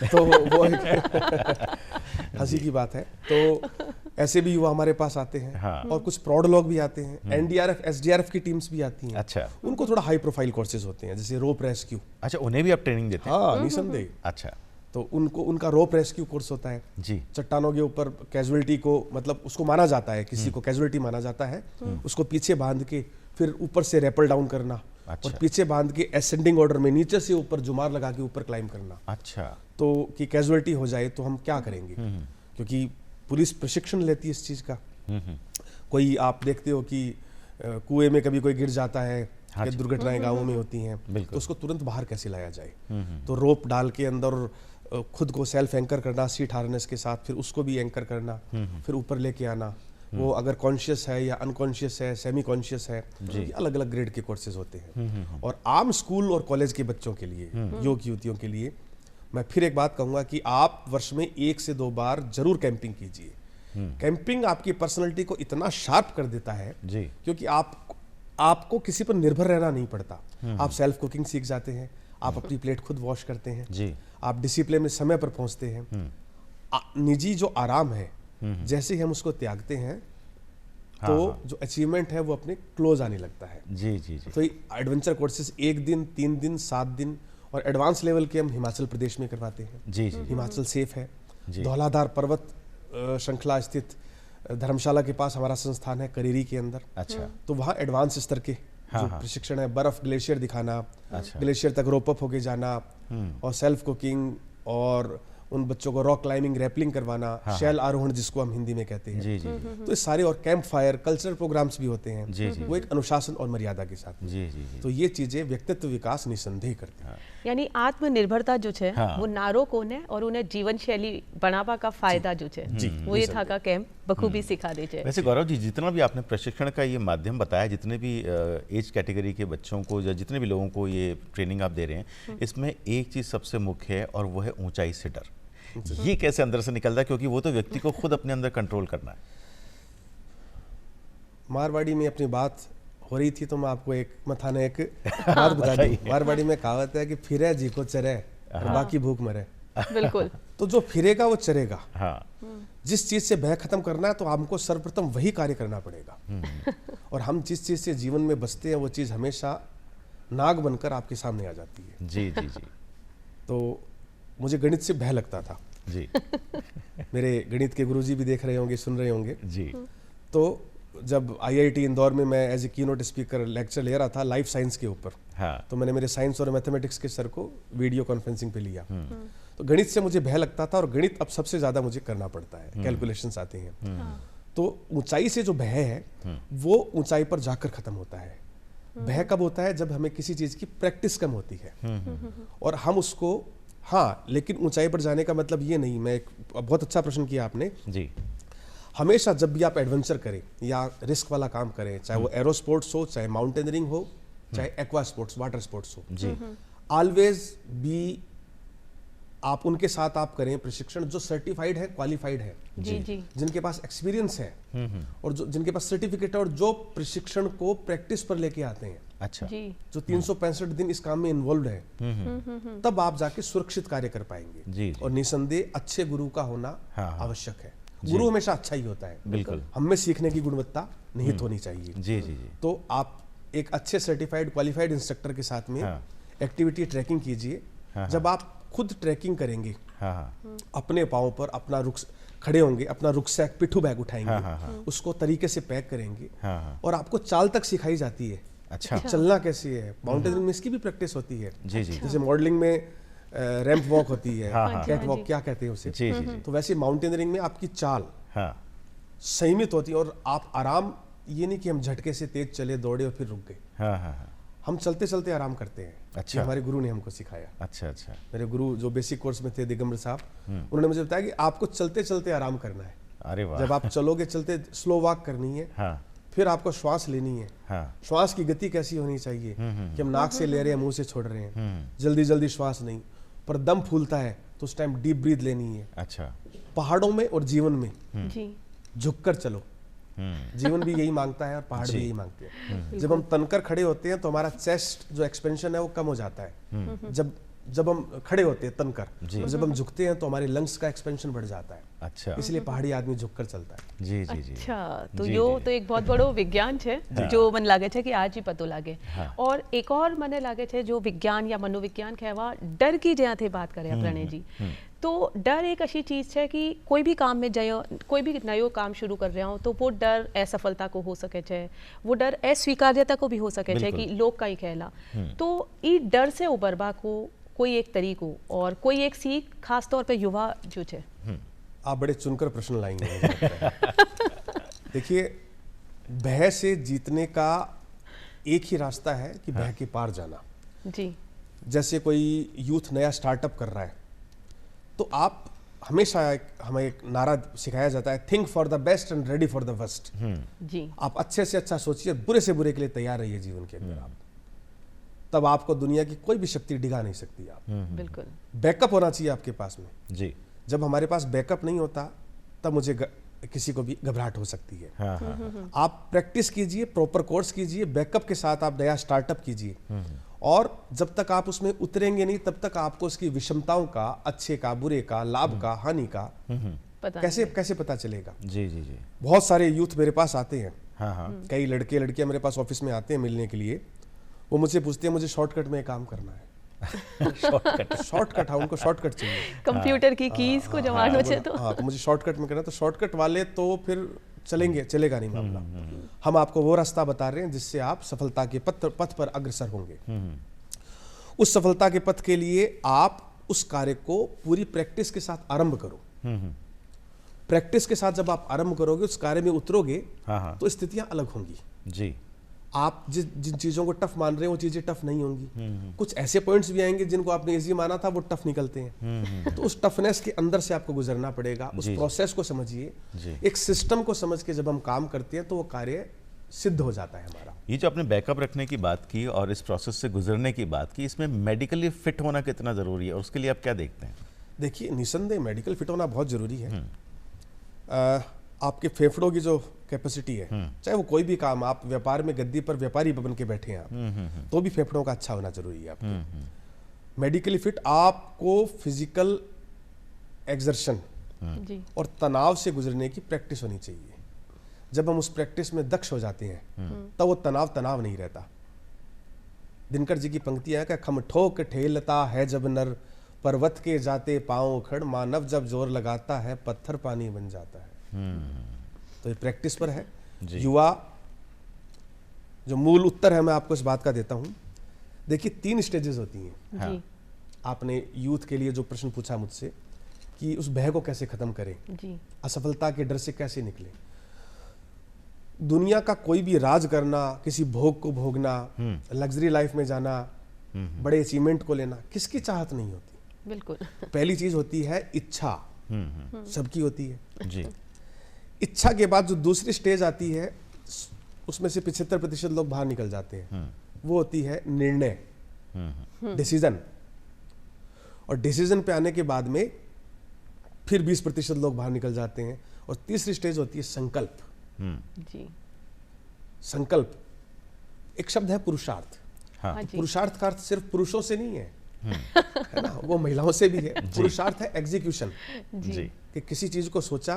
तो वो एक हंसी की बात है। तो ऐसे भी युवा हमारे पास आते हैं। हाँ। और कुछ प्रौढ़ लोग भी आते हैं। एनडीआरएफ, एसडीआरएफ की टीम्स भी आती हैं। अच्छा। उनको थोड़ा हाई प्रोफाइल कोर्सेज होते हैं, जैसे रोप रेस्क्यू। अच्छा, उन्हें भी आप ट्रेनिंग देते हैं? हाँ, निसंदेह। अच्छा। तो उनका रोप रेस्क्यू कोर्स होता है जी। चट्टानों के ऊपर कैजुअलिटी को, मतलब उसको माना जाता है, किसी को कैजुअलिटी माना जाता है, उसको पीछे बांध के फिर ऊपर से रैपल डाउन करना। अच्छा। और पीछे बांध के एसेंडिंग ऑर्डर में नीचे से ऊपर जुमार लगा के ऊपर क्लाइंब करना। अच्छा। तो कि कैजुअलिटी हो जाए तो हम क्या करेंगे, क्योंकि पुलिस प्रशिक्षण लेती है इस चीज का। कोई आप देखते हो कि कुएं में कभी कोई गिर जाता है, दुर्घटनाएं गांवों में होती हैं, तो उसको तुरंत बाहर कैसे लाया जाए। तो रोप डाल के अंदर खुद को सेल्फ एंकर करना सीट हार्नेस के साथ, फिर उसको भी एंकर करना, फिर ऊपर लेके आना। वो अगर कॉन्शियस है या अनकॉन्शियस है, सेमी कॉन्शियस है, ये अलग अलग ग्रेड के कोर्सेज होते हैं। और आम स्कूल और कॉलेज के बच्चों के लिए, युवक युवतियों के लिए मैं फिर एक बात कहूंगा कि आप वर्ष में 1 से 2 बार जरूर कैंपिंग कीजिए। कैंपिंग आपकी पर्सनैलिटी को इतना शार्प कर देता है जी, क्योंकि आपको किसी पर निर्भर रहना नहीं पड़ता। आप सेल्फ कुकिंग सीख जाते हैं, आप अपनी प्लेट खुद वॉश करते हैं जी, आप डिसिप्लिन में समय पर पहुंचते हैं। निजी जो आराम है, जैसे ही हम उसको त्यागते हैं तो जो अचीवमेंट है वो अपने क्लोज आने लगता है। जी जी जी। तो एडवेंचर कोर्सेज 1 दिन, 3 दिन, 7 दिन और एडवांस लेवल के हम हिमाचल प्रदेश में करवाते हैं। जी जी। हिमाचल सेफ है, धौलाधार पर्वत श्रृंखला स्थित धर्मशाला के पास हमारा संस्थान है, करेरी के अंदर। अच्छा। तो वहाँ एडवांस स्तर के हाँ, जो हाँ। प्रशिक्षण है, बर्फ ग्लेशियर दिखाना, अच्छा। ग्लेशियर तक रोप अप होके जाना, और सेल्फ कुकिंग, और उन बच्चों को रॉक क्लाइंबिंग, रैपलिंग करवाना, हाँ, शैल आरोहण जिसको हम हिंदी में कहते हैं। जी जी जी तो ये सारे, और कैंप फायर, कल्चरल प्रोग्राम्स भी होते हैं, जी, जी, वो एक अनुशासन और मर्यादा के साथ। जी जी जी। तो ये चीजें व्यक्तित्व विकास निसंदेह करती हैं। यानी आत्मनिर्भरता जो है हाँ। वो नारो कोने और उन्हें जीवन शैली बनावा का फायदा जो है वो ये था का कैंप बखूबी सिखा दे जाए। वैसे गौरव जी, जितना भी आपने प्रशिक्षण का ये माध्यम बताया, जितने भी एज कैटेगरी के बच्चों को या जितने भी लोगों को ये ट्रेनिंग आप दे रहे हैं, इसमें एक चीज़ सबसे मुख्य है और वो है ऊंचाई से डर। ये कैसे अंदर से निकलता है, क्योंकि वो तो व्यक्ति को खुद अपने अंदर कंट्रोल करना है। मारवाड़ी में अपनी बात हो रही थी तो मैं आपको एक मथाने एक बात बता दूं। मारवाड़ी में कहावत है कि फिरे जी को चरे और बाकी भूख मरे। बिल्कुल। तो जो फिरेगा वो चरेगा। हाँ। जिस चीज से भय खत्म करना है तो हमको सर्वप्रथम वही कार्य करना पड़ेगा। और हम जिस चीज से जीवन में बचते हैं वो चीज हमेशा नाग बनकर आपके सामने आ जाती है। जी जी जी तो मुझे गणित से भय लगता था जी मेरे गणित के गुरुजी भी देख रहे होंगे, सुन रहे होंगे। जी। तो जब आईआईटी इंदौर में मैं as a keynote speaker lecture ले रहा था लाइफ साइंस के ऊपर, हाँ। तो मैंने मेरे साइंस और मैथमेटिक्स के सर को वीडियो कॉन्फ्रेंसिंग पे लिया। तो गणित से मुझे भय लगता था और गणित अब सबसे ज्यादा मुझे करना पड़ता है, कैलकुलेशंस आते हैं। तो ऊंचाई से जो भय है वो ऊंचाई पर जाकर खत्म होता है। भय कब होता है? जब हमें किसी चीज की प्रैक्टिस कम होती है और हम उसको, हाँ, लेकिन ऊंचाई पर जाने का मतलब ये नहीं, मैं एक बहुत अच्छा प्रश्न किया आपने। जी। हमेशा जब भी आप एडवेंचर करें या रिस्क वाला काम करें, चाहे वो एरो स्पोर्ट्स हो, चाहे माउंटेनियरिंग हो, चाहे एक्वा स्पोर्ट्स, वाटर स्पोर्ट्स हो, जी। ऑलवेज बी, आप उनके साथ आप करें प्रशिक्षण जो सर्टिफाइड है, क्वालिफाइड है, जी जी। जिनके पास एक्सपीरियंस है और जो जिनके पास सर्टिफिकेट है और जो प्रशिक्षण को प्रैक्टिस पर लेके आते हैं, अच्छा। जी। जो 365 दिन इस काम में इन्वॉल्व है, तब आप जाके सुरक्षित कार्य कर पाएंगे। जी, जी। और निसंदेह अच्छे गुरु का होना हाँ, हाँ। आवश्यक है। गुरु हमेशा अच्छा ही होता है, बिल्कुल। हम में सीखने की गुणवत्ता निहित होनी चाहिए। जी जी जी। तो आप एक अच्छे सर्टिफाइड क्वालिफाइड इंस्ट्रक्टर के साथ में हाँ। एक्टिविटी ट्रैकिंग कीजिए। हाँ, जब आप खुद ट्रैकिंग करेंगे, हाँ हाँ अपने पाँव पर अपना रुक खड़े होंगे, अपना रुकसैक पिट्ठू बैग उठाएंगे, हाँ, हाँ। उसको तरीके से पैक करेंगे, हाँ, हाँ। और आपको चाल तक सिखाई जाती है। अच्छा। चलना कैसे है, माउंटेनियरिंग में इसकी भी प्रैक्टिस होती है। जी जी जैसे मॉडलिंग में रैंप वॉक होती है, हाँ, हाँ, कैट हाँ, वॉक जी। क्या कहते हैं उसे, जी जी जी। तो वैसे माउंटेनियरिंग में आपकी चाल हाँ संयमित होती है और आप आराम, ये नहीं कि हम झटके से तेज चले, दौड़े और फिर रुक गए। हाँ हाँ हाँ। हम चलते चलते आराम करते हैं। अच्छा। ये हमारे गुरु ने हमको सिखाया। अच्छा अच्छा। मेरे गुरु जो बेसिक कोर्स में थे, दिगंबर साहब, उन्होंने मुझे बताया कि आपको चलते चलते आराम करना है। अरे वाह। जब आप चलोगे, चलते स्लो वॉक करनी है, हाँ फिर आपको श्वास लेनी है। हाँ। श्वास की गति कैसी होनी चाहिए कि हम नाक से ले रहे हैं, मुंह से छोड़ रहे हैं, जल्दी जल्दी श्वास नहीं, पर दम फूलता है तो उस टाइम डीप ब्रीथ लेनी है। अच्छा। पहाड़ों में और जीवन में जी। झुककर चलो। जीवन भी यही मांगता है और पहाड़ भी यही मांगते हैं। जब हम तनकर खड़े होते हैं तो हमारा चेस्ट जो एक्सपेंशन है वो कम हो जाता है। जब हम खड़े होते हैं तनकर, और जब हम झुकते हैं तो हमारे लंग्स का एक्सपेंशन बढ़ जाता है। अच्छा। इसलिए पहाड़ी आदमी झुककर चलता है। जी जी जी। अच्छा, तो जी, यो जी। तो एक बहुत बड़ो विज्ञान है जो मन लागे है कि आज ही पतो लागे। और एक और मने लागे है जो विज्ञान या मनोविज्ञान कहवा डर की जहाँ थे बात करें प्रणय जी, तो डर एक ऐसी चीज़ है कि कोई भी काम में जयो, कोई भी नयो काम शुरू कर रहा हो तो वो डर असफलता को हो सके है, वो डर अस्वीकार्यता को भी हो सके है कि लोग का ही कहला। तो ई डर से उबरबा को कोई एक तरीको और कोई एक सीख खास तौर पे युवा जो है। आप बड़े चुनकर प्रश्न लाएंगे मुझे लगता है। देखिए, भय से जीतने का एक ही रास्ता है कि भय के पार जाना। जी। जैसे कोई यूथ नया स्टार्टअप कर रहा है तो आप हमेशा हमें एक नारा सिखाया जाता है, think for the best and ready for the worst. जी। आप अच्छे से अच्छा सोचिए, बुरे से बुरे के लिए तैयार रहिए जीवन के अंदर। आप तब आपको दुनिया की कोई भी शक्ति डिगा नहीं सकती। आप बिल्कुल। बैकअप होना चाहिए आपके पास में। जी। जब हमारे पास बैकअप नहीं होता तब मुझे किसी को भी घबराहट हो सकती है। हाँ हाँ। आप प्रैक्टिस कीजिए, प्रॉपर कोर्स कीजिए, बैकअप के साथ आप नया स्टार्टअप कीजिए, और जब तक आप उसमें उतरेंगे नहीं तब तक आपको उसकी विषमताओं का, अच्छे का, बुरे का, लाभ का, हानि का पता कैसे पता चलेगा। जी जी जी। बहुत सारे यूथ मेरे पास आते हैं, हाँ हाँ। कई लड़के लड़कियां मेरे पास ऑफिस में आते हैं मिलने के लिए। वो मुझसे पूछते हैं, मुझे शॉर्टकट में काम करना है, शॉर्टकट, हाँ, उनको शॉर्टकट चाहिए। कंप्यूटर की कीज को जमानो छे तो हाँ, तो मुझे शॉर्टकट में करना, तो शॉर्टकट वाले तो फिर चलेगा नहीं मामला। हम आपको वो रास्ता बता रहे हैं जिससे आप सफलता के पथ पर अग्रसर होंगे। उस सफलता के पथ के लिए आप उस कार्य को पूरी प्रैक्टिस के साथ आरंभ करो। प्रैक्टिस के साथ जब आप आरंभ करोगे, उस कार्य में उतरोगे, तो स्थितियां अलग होंगी जी। आप जिन चीजों को टफ मान रहे हो वो चीजें टफ नहीं होंगी। कुछ ऐसे पॉइंट्स भी आएंगे जिनको आपने इजी माना था, वो टफ निकलते हैं। तो उस टफनेस के अंदर से आपको गुजरना पड़ेगा। उस प्रोसेस को समझिए, एक सिस्टम को समझ के जब हम काम करते हैं तो वो कार्य सिद्ध हो जाता है हमारा। ये जो आपने बैकअप रखने की बात की और इस प्रोसेस से गुजरने की बात की, इसमें मेडिकली फिट होना कितना जरूरी है और उसके लिए आप क्या देखते हैं? देखिए, निसंदेह मेडिकल फिट होना बहुत जरूरी है। आपके फेफड़ों की जो कैपेसिटी है, चाहे वो कोई भी काम, आप व्यापार में गद्दी पर व्यापारी बन के बैठे हैं आप, तो भी फेफड़ों का अच्छा होना जरूरी है आपको। मेडिकली फिट आपको फिजिकल एक्सर्शन और तनाव से गुजरने की प्रैक्टिस होनी चाहिए। जब हम उस प्रैक्टिस में दक्ष हो जाते हैं तब वो तनाव नहीं रहता। दिनकर जी की पंक्तियां है कि खम ठोक ठेलता है जब नर, पर्वत के जाते पांव उखड़, मानव जब जोर लगाता है पत्थर पानी बन जाता है। तो ये प्रैक्टिस पर है। युवा, जो मूल उत्तर है मैं आपको इस बात का देता हूं। देखिए, 3 स्टेजेस होती हैं। हाँ। आपने यूथ के लिए जो प्रश्न पूछा मुझसे कि उस भय को कैसे खत्म करें, असफलता के डर से कैसे निकले। दुनिया का कोई भी राज करना, किसी भोग को भोगना, लग्जरी लाइफ में जाना, बड़े अचीवमेंट को लेना, किसकी चाहत नहीं होती। बिल्कुल। पहली चीज होती है इच्छा, सबकी होती है जी। इच्छा के बाद जो दूसरी स्टेज आती है, उसमें से 75% लोग बाहर निकल जाते हैं। वो होती है निर्णय, डिसीजन। और डिसीजन पे आने के बाद में फिर 20% लोग बाहर निकल जाते हैं। और तीसरी स्टेज होती है संकल्प जी। संकल्प एक शब्द है पुरुषार्थ। हाँ। पुरुषार्थ का अर्थ सिर्फ पुरुषों से नहीं है, है ना, वो महिलाओं से भी है। पुरुषार्थ है एग्जीक्यूशन जी। कि किसी चीज को सोचा,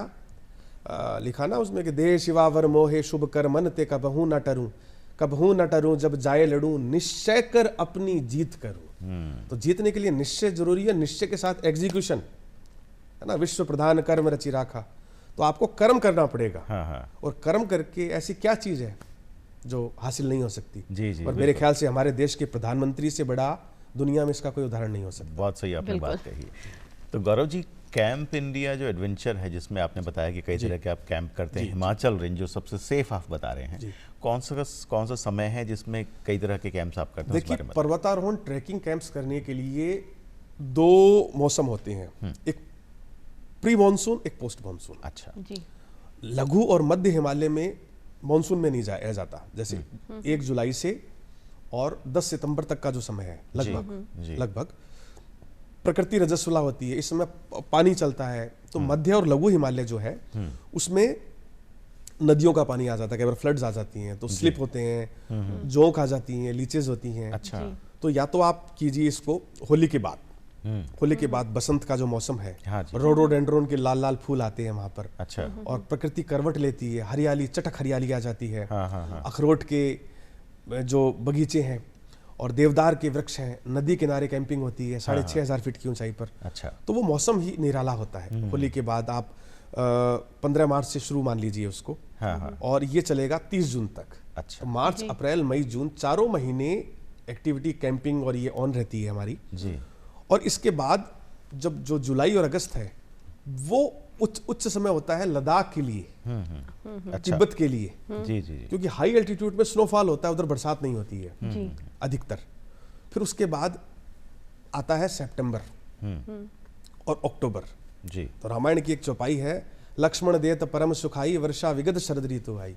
लिखा ना उसमें कि देह शिवावर मोहे शुभ कर मन ते कबहू न टरूं, कबहू न टरूं जब जाए लड़ूं, निश्चय कर अपनी जीत करूं। तो जीतने के लिए निश्चय जरूरी है, निश्चय के साथ एग्जीक्यूशन, है ना। विश्व प्रधान कर्म रचि राखा, तो आपको कर्म करना पड़ेगा। हाँ। और कर्म करके ऐसी क्या चीज है जो हासिल नहीं हो सकती जी। और मेरे ख्याल से हमारे देश के प्रधानमंत्री से बड़ा दुनिया में इसका कोई उदाहरण नहीं हो सकता। बहुत सही आपने बात कही। तो गौरव जी, कैंप इंडिया जो एडवेंचर है, जिसमें आपने बताया कि कई तरह के आप कैंप करते हैं, हिमाचल रेंज जो सबसे सेफ आप बता रहे हैं, कौन सा समय है जिसमें कई तरह के कैंप्स आप करते हैं? देखिए, पर्वतारोहण ट्रैकिंग कैंप्स करने के लिए 2 मौसम होते हैं, एक प्री मानसून, एक पोस्ट मानसून। अच्छा जी। लघु और मध्य हिमालय में मानसून में नहीं जाया जाता, जैसे 1 जुलाई से और 10 सितंबर तक का जो समय है, लगभग प्रकृति रजस्वला होती है, इस समय पानी चलता है। तो मध्य और लघु हिमालय जो है उसमें नदियों का पानी आ जाता है, कई बार फ्लड्स आ जाती हैं, तो स्लिप होते हैं, जोंक आ जाती हैं, लीचेज होती हैं। अच्छा। तो या तो आप कीजिए इसको होली के बाद, होली के बाद बसंत का जो मौसम है, रोडोडेंड्रोन के लाल लाल फूल आते हैं वहां पर। अच्छा। और प्रकृति करवट लेती है, हरियाली, चटक हरियाली आ जाती है। अखरोट के जो बगीचे हैं और देवदार के वृक्ष हैं, नदी किनारे कैंपिंग होती है 6500 फीट की ऊंचाई पर। अच्छा। तो वो मौसम ही निराला होता है। होली के बाद आप 15 मार्च से शुरू मान लीजिए उसको। और ये चलेगा 30 जून तक। अच्छा। मार्च, अप्रैल, मई, जून, 4 महीने एक्टिविटी कैंपिंग और ये ऑन रहती है हमारी जी। और इसके बाद जब जो जुलाई और अगस्त है, वो उच्च समय होता है लद्दाख के लिए, तिब्बत के लिए जी जी। क्योंकि हाई एल्टीट्यूड में स्नोफॉल होता है, उधर बरसात नहीं होती है अधिकतर। फिर उसके बाद आता है सितंबर और अक्टूबर जी। तो रामायण की एक चौपाई है, लक्ष्मण देत परम सुखाई, वर्षा विगत शरद ऋतु आई।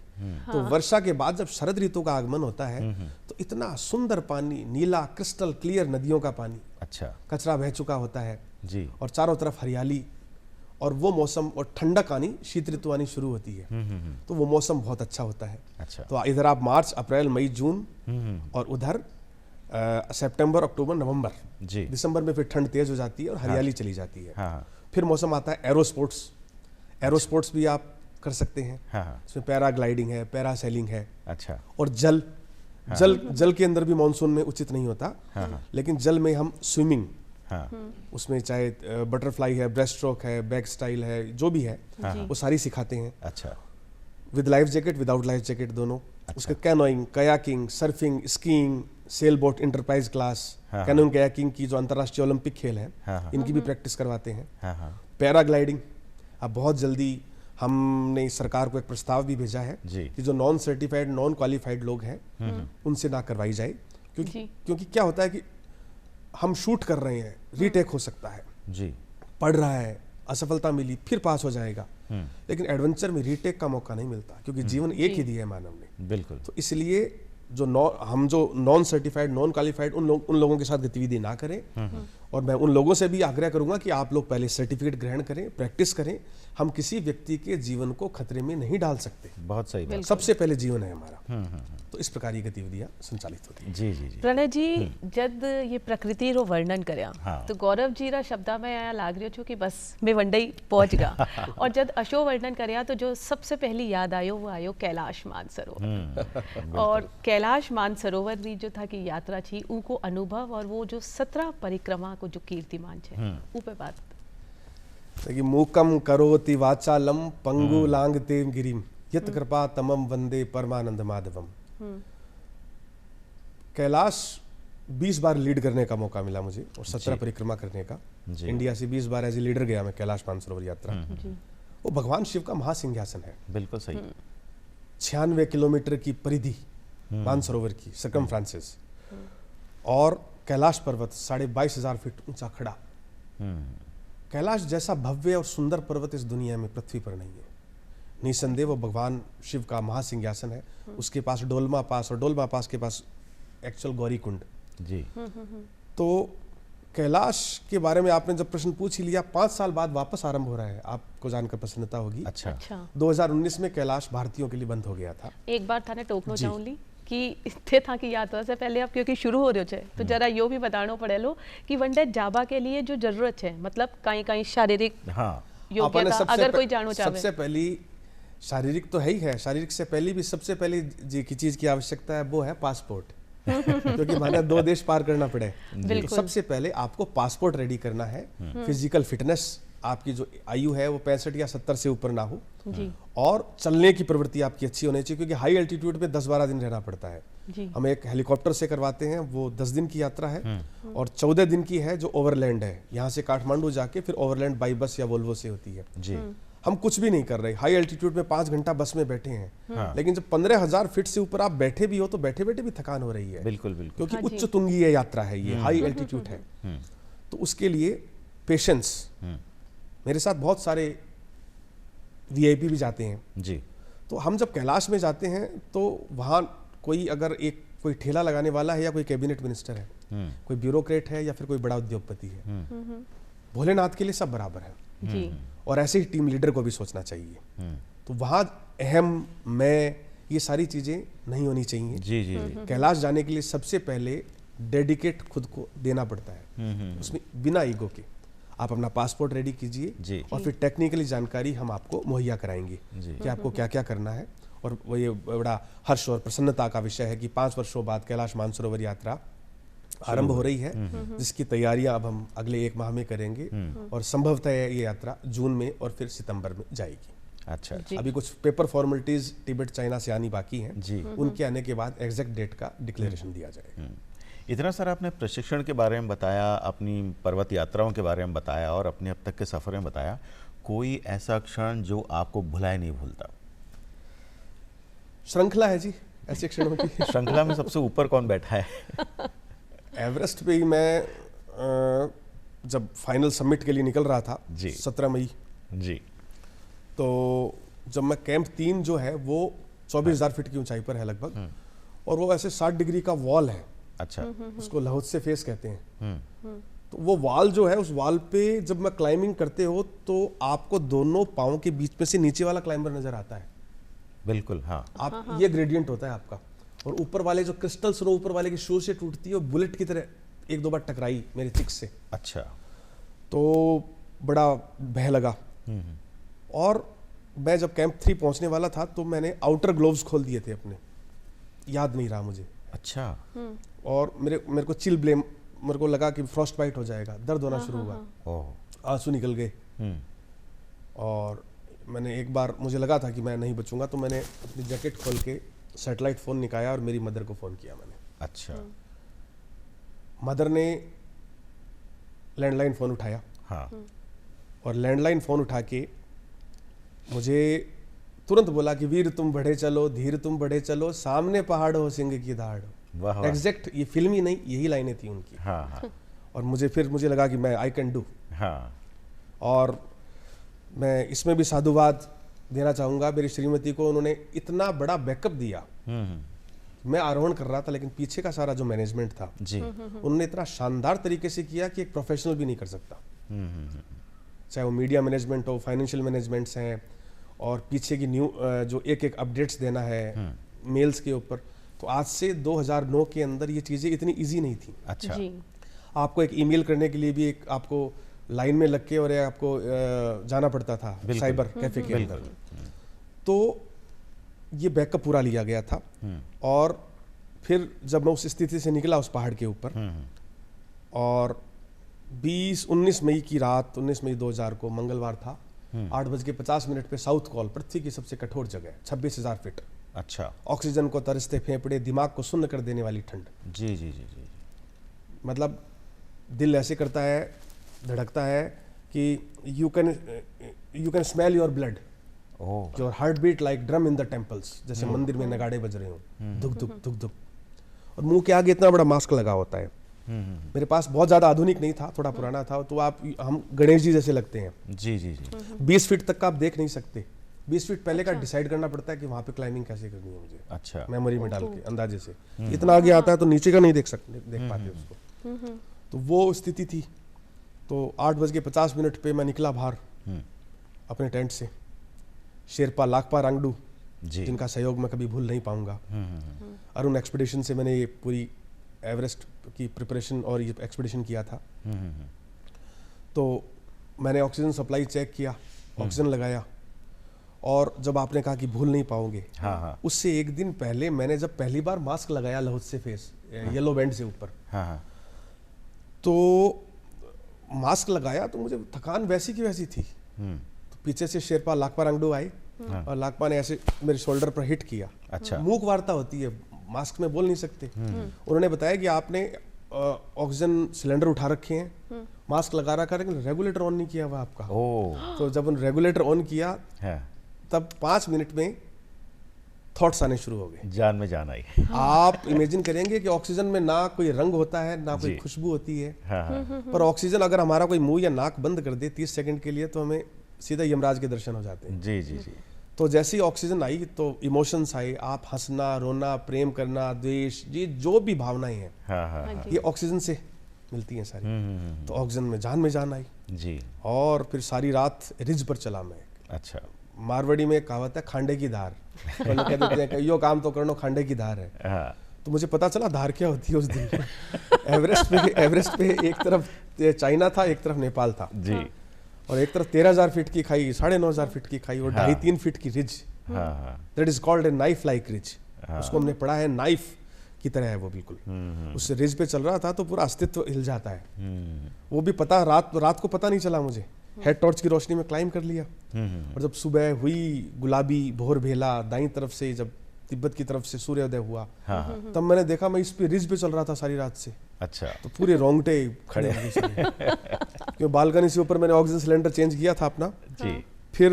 तो वर्षा के बाद जब शरद ऋतु का आगमन होता है तो इतना सुंदर पानी, नीला क्रिस्टल क्लियर नदियों का पानी, अच्छा, कचरा बह चुका होता है जी। और चारों तरफ हरियाली, और वो मौसम, और ठंडक आनी, शीत ऋतु आनी शुरू होती है। तो वो मौसम बहुत अच्छा होता है। अच्छा। तो इधर आप मार्च, अप्रैल, मई, जून, और उधर सितंबर, अक्टूबर, नवंबर जी। दिसंबर में फिर ठंड तेज हो जाती है और हरियाली चली जाती है। फिर मौसम आता है एरो स्पोर्ट्स। एरो स्पोर्ट्स भी आप कर सकते हैं। इसमें पैराग्लाइडिंग है, पैरासेलिंग है। अच्छा। और जल के अंदर भी मानसून में उचित नहीं होता, लेकिन जल में हम स्विमिंग, उसमें चाहे बटरफ्लाई है, ब्रेस्ट स्ट्रोक है, बैक स्टाइल है, जो भी है वो सारी सिखाते हैं। अच्छा। With life jacket, without life jacket दोनों। उसके canoeing, kayaking, surfing, skiing, sail boat enterprise class, canoeing kayaking की जो अंतर्राष्ट्रीय ओलंपिक खेल है इनकी भी प्रैक्टिस करवाते हैं। पैराग्लाइडिंग, अब बहुत जल्दी हमने सरकार को एक प्रस्ताव भी भेजा है कि जो नॉन सर्टिफाइड, नॉन क्वालिफाइड लोग हैं उनसे ना करवाई जाए, क्योंकि क्या होता है कि हम शूट कर रहे हैं, रीटेक हो सकता है जी, पढ़ रहा है, असफलता मिली, फिर पास हो जाएगा, लेकिन एडवेंचर में रीटेक का मौका नहीं मिलता, क्योंकि जीवन एक ही दिया है मानव ने। बिल्कुल। तो इसलिए हम जो नॉन सर्टिफाइड, नॉन क्वालिफाइड उन लोगों के साथ गतिविधि ना करें, और मैं उन लोगों से भी आग्रह करूंगा कि आप लोग पहले सर्टिफिकेट ग्रहण करें, प्रैक्टिस करें। हम किसी व्यक्ति के जीवन को खतरे में नहीं डाल सकते। बहुत सही बात। सबसे पहले जीवन है हमारा। तो इस प्रकार की गतिविधियां संचालित होती है। जी जी जी। प्रणय जी, जब ये प्रकृति रो वर्णन करया तो गौरव जी रा शब्दा में आया लाग रही छो कि बस मैं वंडे ही पहुंच गया। और जब अशो वर्णन करया तो जो सबसे पहली याद आयो वो आयो कैलाश मानसरोवर। और कैलाश मानसरोवर री जो था कि यात्रा थी, उनको अनुभव और वो जो 17 परिक्रमा को जो कीर्तिमान है ऊ पे बात। देखिए, मूकम करोति वाचालम पंगु लांगते गिरिम यत कृपा तमम वंदे परमानंद माधवम। कैलाश 20 बार लीड करने का मौका मिला मुझे, और 17 परिक्रमा करने का। इंडिया से 20 बार एज ए लीडर गया मैं कैलाश मानसरोवर यात्रा। वो भगवान शिव का महासिंहासन है। बिल्कुल सही। 96 किलोमीटर की परिधि मानसरोवर की, सर्कमफ्रांसिस, और कैलाश पर्वत 22,500 फीट ऊंचा खड़ा। कैलाश जैसा भव्य और सुंदर पर्वत इस दुनिया में, पृथ्वी पर नहीं है। निसंदेह वो भगवान शिव का महासिंहासन है। उसके पास डोलमा पास, और डोलमा पास के पास एक्चुअल गौरी कुंड जी। तो कैलाश के बारे में आपने जब प्रश्न पूछ ही लिया, 5 साल बाद वापस आरंभ हो रहा है, आपको जानकर प्रसन्नता होगी। अच्छा। 2019 में कैलाश भारतीयों के लिए बंद हो गया था। एक बार थाने टोकनो चाहूंगी कि इतने था कि यात्रा से पहले आप क्योंकि शुरू हो रहे हो तो जरा यो भी बताना पड़ेलो कि वनडे जाबा के लिए जो जरूरत है, मतलब कहीं शारीरिक योग्यता अगर कोई जानो चाहे। सबसे पहली शारीरिक तो है ही है, शारीरिक से पहले भी सबसे पहली जी की चीज की आवश्यकता है वो है पासपोर्ट। क्योंकि माना 2 देश पार करना पड़े, तो सबसे पहले आपको पासपोर्ट रेडी करना है। फिजिकल फिटनेस, आपकी जो आयु है वो 65 या 70 से ऊपर ना हो, और चलने की प्रवृत्ति आपकी अच्छी होनी चाहिए, क्योंकि हाई एल्टीट्यूड पे 10-12 दिन रहना पड़ता है। हम एक हेलीकॉप्टर से करवाते हैं, वो 10 दिन की यात्रा है, और 14 दिन की है जो ओवरलैंड है। यहाँ से काठमांडू जाके फिर ओवरलैंड बाई बस या वोल्वो से होती है जी। हम कुछ भी नहीं कर रहे, हाई एल्टीट्यूड में 5 घंटा बस में बैठे हैं, लेकिन जब 15,000 फीट से ऊपर आप बैठे भी हो तो बैठे बैठे भी थकान हो रही है। बिल्कुल बिल्कुल। क्योंकि उच्च तुंगीय यात्रा है ये, हाई एल्टीट्यूड है। तो उसके लिए पेशेंस। मेरे साथ बहुत सारे वीआईपी भी जाते हैं जी। तो हम जब कैलाश में जाते हैं तो वहाँ कोई कोई ठेला लगाने वाला है, या कोई कैबिनेट मिनिस्टर है, कोई ब्यूरोक्रेट है, या फिर कोई बड़ा उद्योगपति है, भोलेनाथ के लिए सब बराबर है जी। और ऐसे ही टीम लीडर को भी सोचना चाहिए। तो वहाँ अहम, मैं, ये सारी चीजें नहीं होनी चाहिए जी जी। कैलाश जाने के लिए सबसे पहले डेडिकेट खुद को देना पड़ता है, उसमें बिना ईगो के। आप अपना पासपोर्ट रेडी कीजिए, और फिर टेक्निकली जानकारी हम आपको मुहैया कराएंगे कि आपको क्या क्या करना है। और वो ये बड़ा हर्ष और प्रसन्नता का विषय है कि 5 वर्षों बाद कैलाश मानसरोवर यात्रा आरंभ हो रही है, जिसकी तैयारियां अब हम अगले 1 माह में करेंगे, और संभवतः ये यात्रा जून में और फिर सितंबर में जाएगी। अच्छा। अभी कुछ पेपर फॉर्मेलिटीज तिब्बत चाइना से आनी बाकी हैं जी। उनके आने के बाद एग्जैक्ट डेट का डिक्लेरेशन दिया जाएगा। इतना सारा आपने प्रशिक्षण के बारे में बताया, अपनी पर्वत यात्राओं के बारे में बताया, और अपने अब तक के सफर में बताया। कोई ऐसा क्षण जो आपको भुलाए नहीं भूलता? श्रृंखला है जी ऐसे क्षणों की। श्रृंखला में सबसे ऊपर कौन बैठा है? एवरेस्ट पे ही मैं जब फाइनल सबमिट के लिए निकल रहा था जी, 17 मई जी, तो जब मैं कैंप 3 जो है वो 24,000 फीट की ऊंचाई पर है लगभग, और वो ऐसे 60 डिग्री का वॉल है। अच्छा। उसको लहोत्से फेस कहते हैं। तो वो वॉल जो है, उस वॉल पे जब मैं क्लाइंबिंग करते हो तो आपको दोनों पाँव के बीच में से नीचे वाला क्लाइंबर नजर आता है। बिल्कुल हाँ। आप ये ग्रेडियंट होता है आपका, और ऊपर वाले जो क्रिस्टल स्नो ऊपर वाले के शूज से टूटती है, वो बुलेट की तरह 1-2 बार टकराई मेरे चिक से। अच्छा। तो बड़ा भय लगा, और मैं जब कैंप 3 पहुंचने वाला था तो मैंने आउटर ग्लोव्स खोल दिए थे अपने, याद नहीं रहा मुझे, अच्छा। और मेरे को चिल ब्लेम, मेरे को लगा कि फ्रॉस्ट बाइट हो जाएगा, दर्द होना शुरू हुआ, ओह। आंसू निकल गए। और मैंने एक बार, मुझे लगा था कि मैं नहीं बचूंगा, तो मैंने अपनी जैकेट खोल के सैटेलाइट फ़ोन निकाला और मेरी मदर को फ़ोन किया मैंने। अच्छा। मदर ने लैंडलाइन फ़ोन उठाया, हाँ। और लैंडलाइन फ़ोन उठा के मुझे तुरंत बोला कि वीर तुम बढ़े चलो, धीर तुम बढ़े चलो, सामने पहाड़ हो सिंह की दहाड़ हो। वाह वाह। एग्जैक्ट, ये फिल्मी नहीं, यही लाइनें थी उनकी। हाँ हाँ और मुझे लगा कि मैं आई कैन डू। हाँ। और मैं इसमें भी साधुवाद देना चाहूँगा मेरी श्रीमती को, उन्होंने इतना बड़ा बैकअप दिया। मैं आरोहण कर रहा था, लेकिन पीछे का सारा जो मैनेजमेंट था जी। उन्होंने इतना शानदार तरीके से किया कि एक प्रोफेशनल भी नहीं कर सकता। चाहे वो मीडिया मैनेजमेंट हो, फाइनेंशियल मैनेजमेंट्स हैं, और पीछे की न्यू जो एक एक अपडेट्स देना है मेल्स के ऊपर। तो आज से 2009 के अंदर ये चीज़ें इतनी इजी नहीं थी। अच्छा। जी। आपको एक ईमेल करने के लिए भी एक आपको लाइन में लग के और आपको जाना पड़ता था साइबर कैफे के अंदर। तो ये बैकअप पूरा लिया गया था। और फिर जब मैं उस स्थिति से निकला उस पहाड़ के ऊपर, और 19 मई की रात, 19 मई 2000 को मंगलवार था, 8:50 पे साउथ कॉल, पृथ्वी की सबसे कठोर जगह, 26,000 फीट। अच्छा। ऑक्सीजन को तरसते फेफड़े, दिमाग को सुन्न कर देने वाली ठंड। जी जी जी जी। मतलब दिल ऐसे करता है, धड़कता है कि you can smell your blood, your heart beat like drum in the temples, जैसे मंदिर में नगाड़े बज रहे हो, धुक धुक धुक धुक। और मुंह के आगे इतना बड़ा मास्क लगा होता है। मेरे पास बहुत ज़्यादा आधुनिक नहीं था, थोड़ा पुराना था, तो हम गणेश जी जैसे लगते हैं। जी जी जी। 20 फीट तक का आप देख नहीं सकते। 20 फीट पहले का डिसाइड करना पड़ता है कि वहाँ पे क्लाइंबिंग कैसे करनी है मुझे। अच्छा। मेमोरी में डाल के अंदाजे से। इतना आगे आता है तो नीचे का नहीं देख पाते उसको। तो वो स्थिति थी। तो 8:50 पे मैं निकला बाहर अपने टेंट से। शेरपा लाकपा रांगडू, जिनका सहयोग मैं कभी भूल नहीं पाऊंगा। अरुण एक्सपीडिशन से मैंने ये पूरी एवरेस्ट की प्रिपरेशन और ये एक्सपीडिशन किया था। तो मैंने ऑक्सीजन सप्लाई चेक किया, ऑक्सीजन लगाया, और जब आपने कहा कि भूल नहीं पाओगे, उससे एक दिन पहले मैंने जब पहली बार मास्क लगाया लहुत से फेस, येलो बैंड से ऊपर, तो मास्क लगाया तो मुझे थकान वैसी की वैसी थी। तो पीछे से शेरपा लाकपा रांगडू आए, और लाकपा ने ऐसे मेरे शोल्डर पर हिट किया। अच्छा। मूक वार्ता होती है, मास्क में बोल नहीं सकते। उन्होंने बताया कि आपने ऑक्सीजन सिलेंडर उठा रखे हैं, मास्क लगा रखा है, लेकिन रेगुलेटर ऑन नहीं किया हुआ आपका। तो जब उन रेगुलेटर ऑन किया, तब 5 मिनट में थॉट्स आने शुरू हो गए। जान में जान आई। आप इमेजिन करेंगे कि ऑक्सीजन में ना कोई रंग होता है, ना कोई खुशबू होती है। पर ऑक्सीजन अगर हमारा कोई मुंह या नाक बंद कर दे 30 सेकंड के लिए, तो हमें सीधा यमराज के दर्शन हो जाते हैं। जी जी जी। तो जैसे ही ऑक्सीजन आई तो इमोशंस आए। आप हंसना, रोना, प्रेम करना, द्वेष, ये जो भी भावनाएं हैं, ये ऑक्सीजन से मिलती हैं सारी। तो ऑक्सीजन में जान आई जी। और फिर सारी रात रिज पर चला मैं। अच्छा। मारवाड़ी में एक कहावत है, खांडे की धार। तो लोग कह देते हैं कि यो काम तो करनो, खांडे की धार है। तो मुझे पता चला धार क्या होती है उस दिन। एवरेस्ट पे एक तरफ चाइना था, एक तरफ नेपाल था जी। और एक तरफ 13,000 फीट की खाई, 9,500 फीट की खाई, और 2.5-3 फीट की ridge. That is called a knife like ridge. उसको हमने पढ़ा है, नाइफ की तरह है वो बिल्कुल। उस रिज पे चल रहा था तो पूरा अस्तित्व हिल जाता है। वो भी पता, रात को पता नहीं चला मुझे। हेड टॉर्च की रोशनी में क्लाइंब कर लिया। और जब सुबह हुई, गुलाबी भोर भेला, दाईं तरफ से जब तिब्बत की तरफ से सूर्योदय हुआ, तब मैंने देखा मैं इस पे रिज पे चल रहा था सारी रात से। अच्छा। तो पूरे रोंगटे खड़े हो गए। क्यों, बालकनी से ऊपर मैंने ऑक्सीजन सिलेंडर चेंज किया था अपना जी। फिर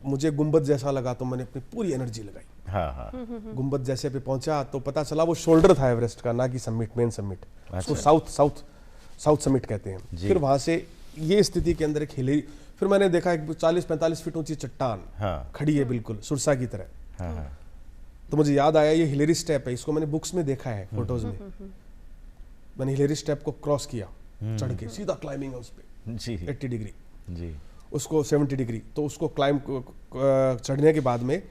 मुझे गुंबद जैसा लगा तो मैंने अपनी पूरी एनर्जी लगाई। गुंबद जैसे पे पहुंचा तो पता चला वो शोल्डर था एवरेस्ट का, ना कि समिट, मेन समिट। उसको साउथ समिट कहते हैं। फिर वहां से ये स्थिति के अंदर एक हिलेरी, फिर मैंने देखा एक 40-45 फीट ऊंची चट्टान खड़ी है बिल्कुल सुरसा की तरह। तो मुझे याद आया ये हिलेरी स्टेप है, इसको मैंने बुक्स में देखा है, फोटोज में। मैंने हिलेरी स्टेप को क्रॉस किया, चढ़ के सीधा क्लाइंबिंग है उस पे 80 डिग्री जी, उसको 70 डिग्री। तो उसको क्लाइंब चढ़ने के बाद में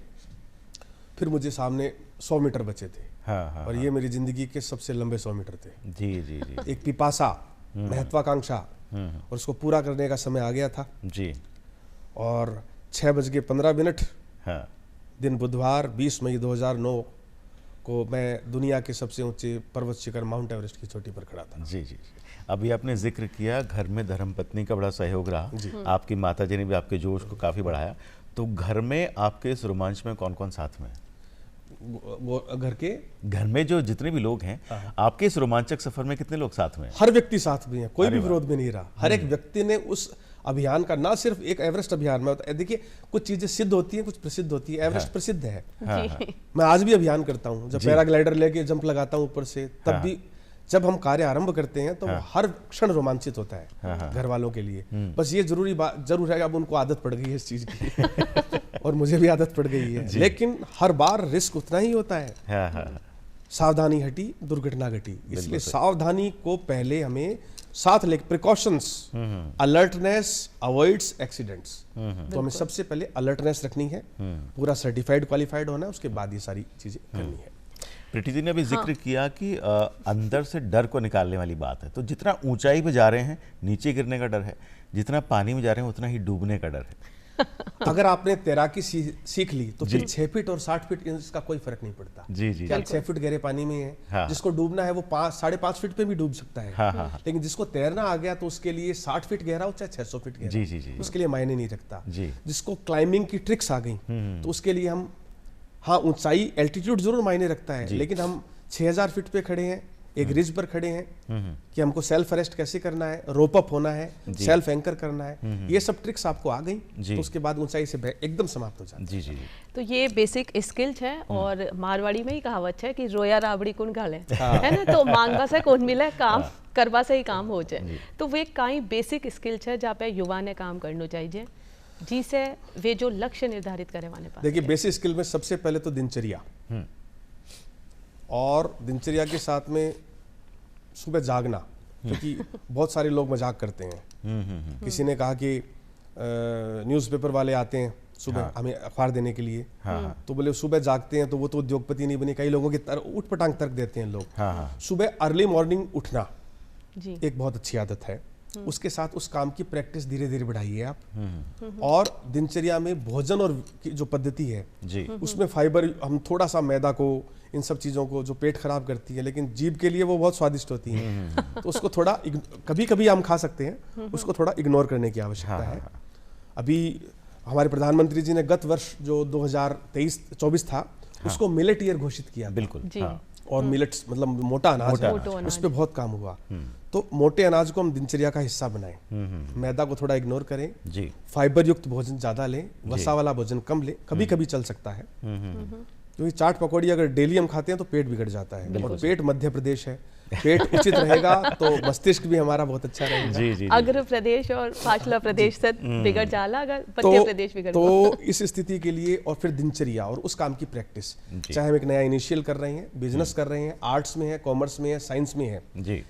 फिर मुझे सामने 100 मीटर बचे थे। और ये मेरी जिंदगी के सबसे लंबे 100 मीटर थे। जी जी जी। एक पिपासा, महत्वाकांक्षा, और उसको पूरा करने का समय आ गया था जी। और 6:15 दिन बुधवार 20 मई 2009 को मैं दुनिया के सबसे ऊंचे पर्वत शिखर माउंट एवरेस्ट की चोटी पर खड़ा था। जी जी जी। अभी आपने जिक्र किया घर में धर्मपत्नी का बड़ा सहयोग रहा, आपकी माताजी ने भी आपके जोश को काफ़ी बढ़ाया, तो घर में आपके इस रोमांच में कौन कौन साथ में है? वो घर में जो जितने भी लोग हैं, आपके इस रोमांचक सफर में कितने लोग साथ में हैं? हर व्यक्ति साथ में है, कोई भी विरोध में नहीं रहा। हर एक व्यक्ति ने उस अभियान का, ना सिर्फ एक एवरेस्ट अभियान में, देखिए कुछ चीजें सिद्ध होती हैं, कुछ प्रसिद्ध होती है। एवरेस्ट प्रसिद्ध है। मैं आज भी अभियान करता हूँ, जब पैराग्लाइडर लेके जंप लगाता हूँ ऊपर से, तब भी जब हम कार्य आरंभ करते हैं तो हर क्षण रोमांचित होता है घर वालों के लिए। बस ये जरूर है, अब उनको आदत पड़ गई है इस चीज की और मुझे भी आदत पड़ गई है, लेकिन हर बार रिस्क उतना ही होता है। सावधानी हटी दुर्घटना घटी, इसलिए सावधानी को पहले हमें साथ लेके, प्रिकॉशंस, अलर्टनेस अवॉइड्स एक्सीडेंट्स। तो हमें सबसे पहले अलर्टनेस रखनी है, पूरा सर्टिफाइड क्वालिफाइड होना है, उसके बाद ये सारी चीजें करनी है। प्रीति जी ने अभी जिक्र किया कि अंदर से डर को निकालने वाली बात है। तो जितना ऊंचाई पे जा रहे हैं नीचे गिरने का डर है, जितना पानी में जा रहे हैं उतना ही डूबने का डर है। अगर आपने तैराकी सीख ली तो फिर 6 फीट और 60 फीट इसका कोई फर्क नहीं पड़ता। जी जी। क्या 6 फीट गहरे पानी में है, जिसको डूबना है वो 5-5.5 फीट पे भी डूब सकता है। लेकिन जिसको तैरना आ गया तो उसके लिए 60 फीट गहरा हो चाहे 600 फीट गहरा, जी जी जी, उसके लिए मायने नहीं रखता। जिसको क्लाइंबिंग की ट्रिक्स आ गई तो उसके लिए हम, हाँ ऊंचाई एल्टीट्यूड जरूर मायने रखता है, लेकिन हम 6000 फीट पे खड़े हैं, एक रिज पर खड़े हैं, कि हमको सेल्फ अरेस्ट कैसे करना है, रोप अप होना है, सेल्फ एंकर करना है, ये सब ट्रिक्स आपको आ गई तो उसके बाद ऊंचाई से एकदम समाप्त हो जाता है। जी जी। तो ये बेसिक स्किल्स है, और मारवाड़ी में ही कहावत है कि रोया राबड़ी कौन घाले, है ना। तो मांगवा से कौन मिले, काम करवा से ही काम हो जाए। तो वे कई बेसिक स्किल्स है जहाँ पे युवा ने काम करना चाहिए, जिसे वे जो लक्ष्य निर्धारित करे वाले पास। देखिए बेसिक स्किल में सबसे पहले तो दिनचर्या, और दिनचर्या के साथ में सुबह जागना, क्योंकि बहुत सारे लोग मजाक करते हैं। किसी ने कहा कि न्यूज़पेपर वाले आते हैं सुबह हमें अखबार देने के लिए, तो बोले सुबह जागते हैं तो वो तो उद्योगपति नहीं बने। कई लोगों के उठ पटांग तर्क देते हैं लोग। सुबह अर्ली मॉर्निंग उठना एक बहुत अच्छी आदत है, उसके साथ उस काम की प्रैक्टिस धीरे धीरे बढ़ाइए आप। और दिनचर्या में भोजन और की जो पद्धति है उसमें फाइबर, हम थोड़ा सा मैदा को, इन सब चीज़ों को जो पेट खराब करती है लेकिन जीभ के लिए वो बहुत स्वादिष्ट होती हैं, तो उसको थोड़ा कभी कभी हम खा सकते हैं, उसको थोड़ा इग्नोर करने की आवश्यकता है। अभी हमारे प्रधानमंत्री जी ने गत वर्ष जो 2023-24 था उसको मिलेट ईयर घोषित किया। बिल्कुल। और मिलेट्स मतलब मोटा अनाज, उस पर बहुत काम हुआ। तो मोटे अनाज को हम दिनचर्या का हिस्सा बनाएं, मैदा को थोड़ा इग्नोर करें, फाइबर युक्त भोजन ज्यादा लें, वसा वाला भोजन कम लें, कभी कभी चल सकता है। क्योंकि चाट पकौड़ी अगर डेली हम खाते हैं तो पेट बिगड़ जाता है, और पेट मध्य प्रदेश है, पेट उचित रहेगा तो मस्तिष्क भी हमारा बहुत अच्छा रहेगा। अग्र प्रदेश और पाछला प्रदेश से बिगड़ जाला, अगर मध्य प्रदेश बिगड़ तो इस स्थिति के लिए, और फिर दिनचर्या और उस काम की प्रैक्टिस, चाहे हम एक नया इनिशियल कर रहे हैं, बिजनेस कर रहे हैं, आर्ट्स में है, कॉमर्स में है, साइंस में है,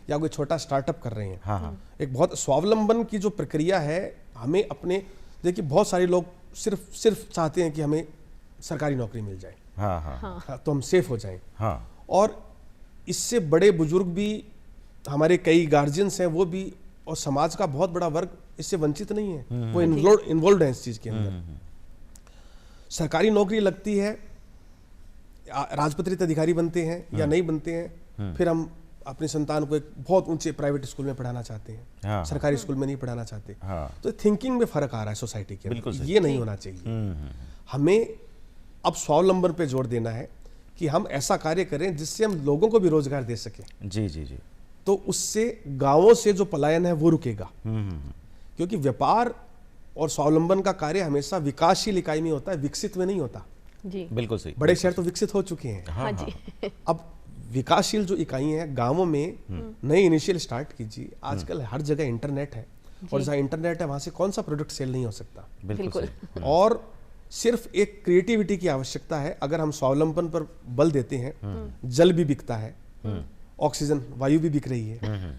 या कोई छोटा स्टार्टअप कर रहे हैं, एक बहुत स्वावलंबन की जो प्रक्रिया है हमें अपने, देखिए बहुत सारे लोग सिर्फ चाहते हैं कि हमें सरकारी नौकरी मिल जाए, तो हम सेफ हो जाएं। और इससे बड़े बुजुर्ग भी, हमारे कई गार्जियंस हैं वो भी, और समाज का बहुत बड़ा वर्ग इससे वंचित नहीं है, वो इन्वॉल्व है इस चीज के अंदर। सरकारी नौकरी लगती है, राजपत्रित अधिकारी बनते हैं या नहीं बनते हैं, फिर हम अपनी संतान को एक बहुत ऊंचे प्राइवेट स्कूल में पढ़ाना चाहते हैं, सरकारी स्कूल में नहीं पढ़ाना चाहते। तो थिंकिंग में फर्क आ रहा है सोसाइटी के अंदर, ये नहीं होना चाहिए। हमें अब स्वावलंबन पे जोर देना है कि हम ऐसा कार्य करें जिससे हम लोगों को भी रोजगार दे सकें। जी। तो उससे गांवों से जो पलायन है वो रुकेगा, क्योंकि व्यापार और स्वावलंबन का कार्य हमेशा विकासशील इकाई में होता है, विकसित में नहीं होता। जी बिल्कुल सही। बड़े शहर तो विकसित हो चुके हैं। हाँ जी। अब विकासशील जो इकाई है गांवों में नई इनिशियल स्टार्ट कीजिए। आजकल हर जगह इंटरनेट है, और जहाँ इंटरनेट है वहां से कौन सा प्रोडक्ट सेल नहीं हो सकता। बिल्कुल। और सिर्फ एक क्रिएटिविटी की आवश्यकता है। अगर हम स्वावलंबन पर बल देते हैं, जल भी बिकता है, ऑक्सीजन वायु भी बिक रही है,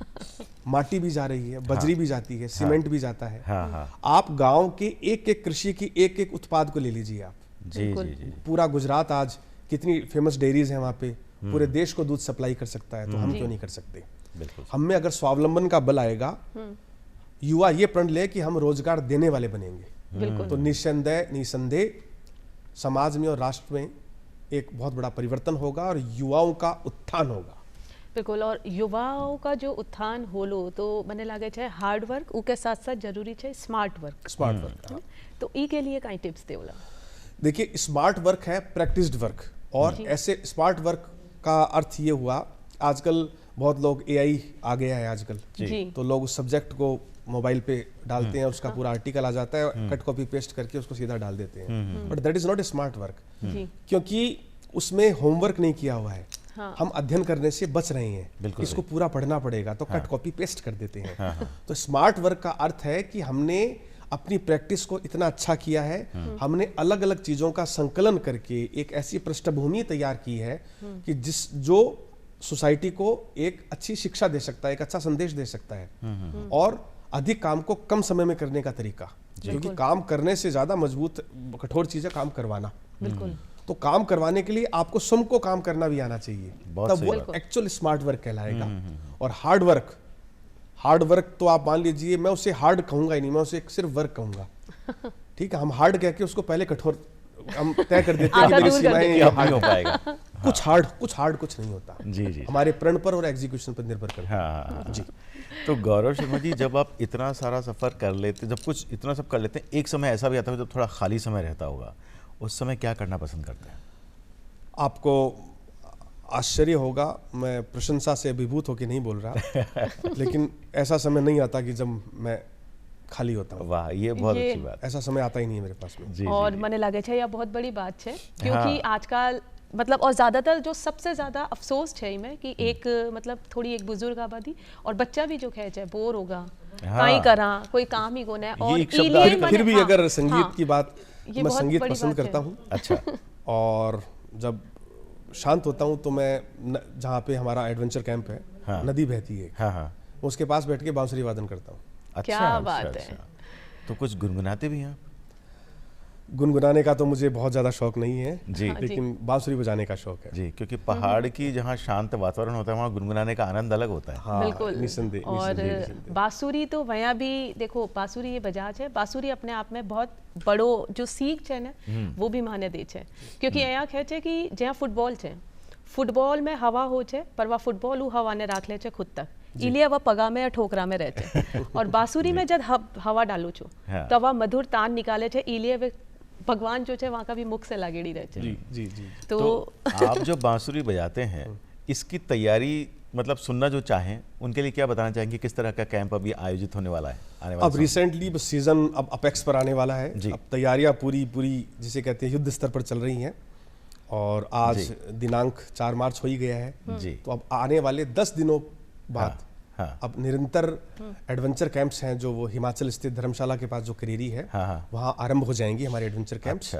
माटी भी जा रही है, बजरी भी जाती है, सीमेंट भी जाता है। आप गांव के एक एक कृषि की एक एक उत्पाद को ले लीजिए आप। जी। पूरा गुजरात आज कितनी फेमस डेयरीज हैं वहाँ पे, पूरे देश को दूध सप्लाई कर सकता है, तो हम क्यों नहीं कर सकते। हम में अगर स्वावलंबन का बल आएगा, युवा ये प्रण ले कि हम रोजगार देने वाले बनेंगे, तो निसंदेह समाज में और राष्ट्र में एक बहुत बड़ा परिवर्तन होगा और युवाओं का उत्थान होगा। बिल्कुल, और युवाओं का जो उत्थान होलो तो મને લાગે છે હાર્ડ વર્ક ઉકે साथ साथ जरूरी છે स्मार्ट वर्क। स्मार्ट वर्क, तो ई के लिए कई टिप्स देवला? देखिए स्मार्ट वर्क है प्रैक्टिस्ड वर्क, और ऐसे स्मार्ट वर्क का अर्थ ये हुआ, आजकल बहुत लोग एआई आ गया है आजकल, तो लोग उस सब्जेक्ट को मोबाइल पे डालते हैं, उसका पूरा आर्टिकल आ जाता है, कट कॉपी पेस्ट करके उसको सीधा डाल देते हैं, but that is not a smart work, क्योंकि उसमें होमवर्क नहीं किया हुआ है। हम अध्ययन करने से बच रहे हैं, इसको पूरा पढ़ना पड़ेगा, तो कट कॉपी पेस्ट कर देते हैं। तो स्मार्ट वर्क का अर्थ है कि हमने अपनी प्रैक्टिस को इतना अच्छा किया है, हमने अलग अलग चीजों का संकलन करके एक ऐसी पृष्ठभूमि तैयार की है कि जो सोसाइटी को एक अच्छी शिक्षा दे सकता है, एक अच्छा संदेश दे सकता है, और अधिक काम को कम समय में करने का तरीका, क्योंकि काम करने से ज्यादा मजबूत कठोर चीज है काम करवाना। बिल्कुल। तो काम करवाने के लिए आपको स्वयं को काम करना भी आना चाहिए, तब वो एक्चुअल स्मार्ट वर्क कहलाएगा। और हार्ड वर्क तो आप मान लीजिए, मैं उसे हार्ड कहूंगा ही नहीं, मैं उसे सिर्फ वर्क कहूंगा। ठीक है, हम हार्ड कह के उसको पहले कठोर हम तय कर देते हैं कि मेरी सीमाएं हार्ड हो पाएगा। कुछ हार्ड कुछ नहीं होता। जी। हमारे प्रण पर और एग्जीक्यूशन पर निर्भर करता है। जी। तो गौरव शर्मा जी, जब आप इतना सारा सफर कर लेते, जब कुछ इतना सब कर लेते हैं, एक समय ऐसा भी आता है जब थोड़ा खाली समय रहता होगा, उस समय क्या करना पसंद करते हैं? आपको आश्चर्य होगा, मैं प्रशंसा से अभिभूत होकर नहीं बोल रहा, लेकिन ऐसा समय नहीं आता कि जब मैं खाली होता हूँ। वाह, ये बहुत अच्छी बात। ऐसा समय आता ही नहीं है मेरे पास में। और મને લાગે છે यह बहुत बड़ी बात है, क्योंकि आजकल मतलब और ज़्यादातर जो सबसे ज़्यादा अफसोस है में कि एक मतलब थोड़ी एक बुजुर्ग आबादी और बच्चा भी जो कहे बोर होगा, कहीं करा कोई काम ही कोने, और फिर भी अगर संगीत की बात, मैं संगीत पसंद करता हूँ। अच्छा। और जब शांत होता हूँ तो मैं जहाँ पे हमारा एडवेंचर कैंप है, नदी बहती है, उसके पास बैठ के बांसुरी वादन करता हूँ। क्या बात है। तो कुछ गुनगुनाते भी हैं? गुनगुनाने का तो मुझे बहुत ज्यादा शौक नहीं है जी, लेकिन बांसुरी बजाने का शौक है जी, क्योंकि पहाड़ की जहाँ शांत वातावरण होता है वहाँ गुनगुनाने का आनंद अलग होता है। हाँ, बिल्कुल। निसंदेह। और बांसुरी तो वहाँ भी देखो, बांसुरी ये बजाज है, बांसुरी अपने आप में बहुत बड़ो जो सीख है ना, वो भी माने दे छे, क्योंकि यहाँ कहे छे कि जहाँ फुटबॉल छे, फुटबॉल में हवा हो छे, पर वह फुटबॉल उ हवा ने राख ले छे खुद तक, इलिए वह पगा में या ठोकरा में रहते। और बांसुरी में जब हवा डालू छो तो वह मधुर तान निकाले छे, इलिए वे भगवान जो है वहाँ का भी मुख से लागेड़ी रहते। जी जी जी। तो आप जो बांसुरी बजाते हैं, इसकी तैयारी मतलब सुनना जो चाहें उनके लिए क्या बताना चाहेंगे? किस तरह का कैंप अभी आयोजित होने वाला है आने वाले अब रिसेंटली सीजन अब अपेक्स पर आने वाला है, अब तैयारियां पूरी जिसे कहते हैं युद्ध स्तर पर चल रही हैं, और आज दिनांक 4 मार्च हो ही गया है जी। तो अब आने वाले 10 दिनों बाद अब निरंतर एडवेंचर कैंप्स हैं, जो वो हिमाचल स्थित धर्मशाला के पास जो करेरी है, वहाँ आरंभ हो जाएंगे हमारे एडवेंचर कैंप्स।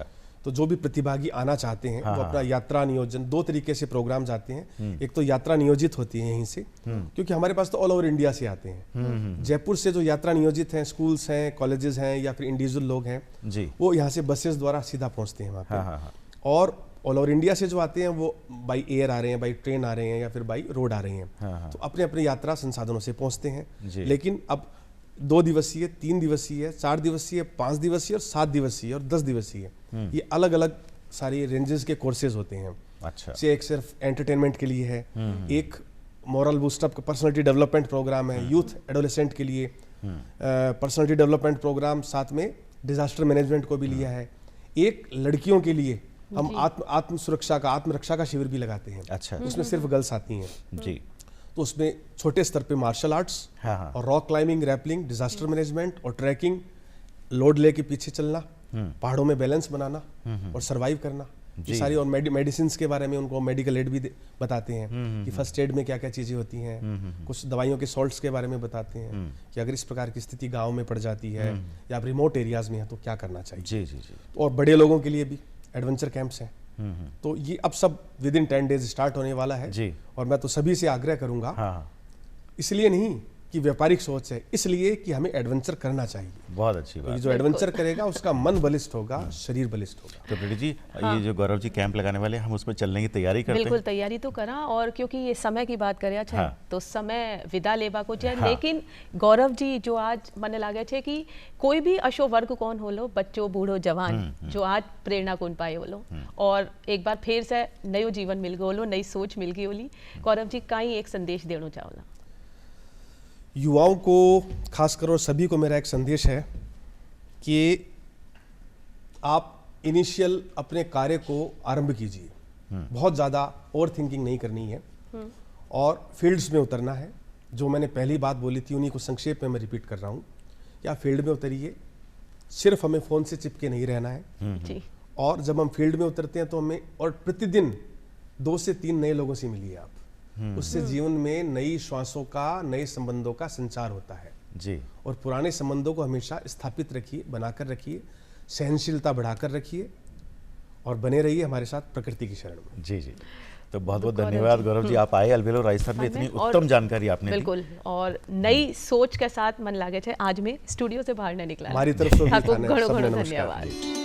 तो जो भी प्रतिभागी आना चाहते हैं वो अपना यात्रा नियोजन, 2 तरीके से प्रोग्राम जाते हैं। एक तो यात्रा नियोजित होती है यहीं से, क्योंकि हमारे पास तो ऑल ओवर इंडिया से आते हैं। जयपुर से जो यात्रा नियोजित हैं, स्कूल्स हैं, कॉलेजेस हैं, या फिर इंडिविजुअल लोग हैं, वो यहाँ से बसेस द्वारा सीधा पहुँचते हैं वहाँ पे। और ऑल ओवर इंडिया से जो आते हैं वो बाई एयर आ रहे हैं, बाई ट्रेन आ रहे हैं, या फिर बाई रोड आ रहे हैं। तो अपने अपने यात्रा संसाधनों से पहुंचते हैं। लेकिन अब 2 दिवसीय, 3 दिवसीय, 4 दिवसीय, 5 दिवसीय और 7 दिवसीय और 10 दिवसीय, ये अलग अलग सारी रेंजेस के कोर्सेज होते हैं। अच्छा। एक सिर्फ एंटरटेनमेंट के लिए है, एक moral boost up personality development program है, यूथ एडोलेसेंट के लिए पर्सनालिटी डेवलपमेंट प्रोग्राम, साथ में डिजास्टर मैनेजमेंट को भी लिया है। एक लड़कियों के लिए हम आत्म रक्षा का शिविर भी लगाते हैं। अच्छा। उसमें सिर्फ गर्ल्स आती हैं जी। तो उसमें छोटे स्तर पे मार्शल आर्ट्स और rock climbing, rappelling, disaster management और ट्रैकिंग, लोड लेके पीछे चलना, पहाड़ों में बैलेंस बनाना और सरवाइव करना, ये सारी, और मेडिसिन के बारे में उनको मेडिकल एड भी बताते हैं कि फर्स्ट एड में क्या क्या चीजें होती हैं। कुछ दवाइयों के सॉल्ट्स के बारे में बताते हैं कि अगर इस प्रकार की स्थिति गाँव में पड़ जाती है या रिमोट एरियाज में है तो क्या करना चाहिए। जी जी जी। और बड़े लोगों के लिए भी एडवेंचर कैंप्स हैं। तो ये अब सब विद इन 10 डेज स्टार्ट होने वाला है जी। और मैं तो सभी से आग्रह करूंगा, इसलिए नहीं की व्यापारिक सोच है, इसलिए कि हमें एडवेंचर करना चाहिए। बहुत अच्छी बात। जो एडवेंचर करेगा उसका मन बलिष्ठ होगा, शरीर बलिष्ठ होगा। तो प्रीति जी, ये जो गौरव जी कैंप लगाने वाले हैं, हम उसमें चलने की तैयारी करते हैं। बिल्कुल तैयारी तो करा, और क्योंकि ये समय की बात करे तो समय विदा लेबा को चाहिए। लेकिन गौरव जी जो आज मने लागे छे कि कोई भी अशो वर्ग कौन हो लो, बच्चों बूढ़ो जवान जो आज प्रेरणा कौन पाए होलो, और एक बार फिर से नयो जीवन मिल गयो, नई सोच मिल गई होली। गौरव जी का ही एक संदेश देना चाहोला? युवाओं को खासकर और सभी को मेरा एक संदेश है कि आप इनिशियल अपने कार्य को आरंभ कीजिए। बहुत ज़्यादा ओवर थिंकिंग नहीं करनी है और फील्ड्स में उतरना है। जो मैंने पहली बात बोली थी उन्हीं को संक्षेप में मैं रिपीट कर रहा हूँ कि आप फील्ड में उतरिए, सिर्फ हमें फ़ोन से चिपके नहीं रहना है जी। और जब हम फील्ड में उतरते हैं तो हमें और प्रतिदिन 2 से 3 नए लोगों से मिलिए आप। उससे जीवन में नई श्वासों का, नए संबंधों का संचार होता है जी। और पुराने संबंधों को हमेशा स्थापित रखिए, बनाकर रखिए, सहनशीलता बढ़ाकर रखिए और बने रहिए हमारे साथ प्रकृति की शरण में। जी जी। तो बहुत बहुत धन्यवाद गौरव जी, आप आए अलबेलो राजस्थान में, इतनी उत्तम जानकारी आपने दी। बिल्कुल, और नई सोच के साथ मन लागे छे आज में स्टूडियो से बाहर नहीं निकला। हमारी तरफ से भी आपको थाने घणो सबने घणो नमस्कार। धन्यवाद।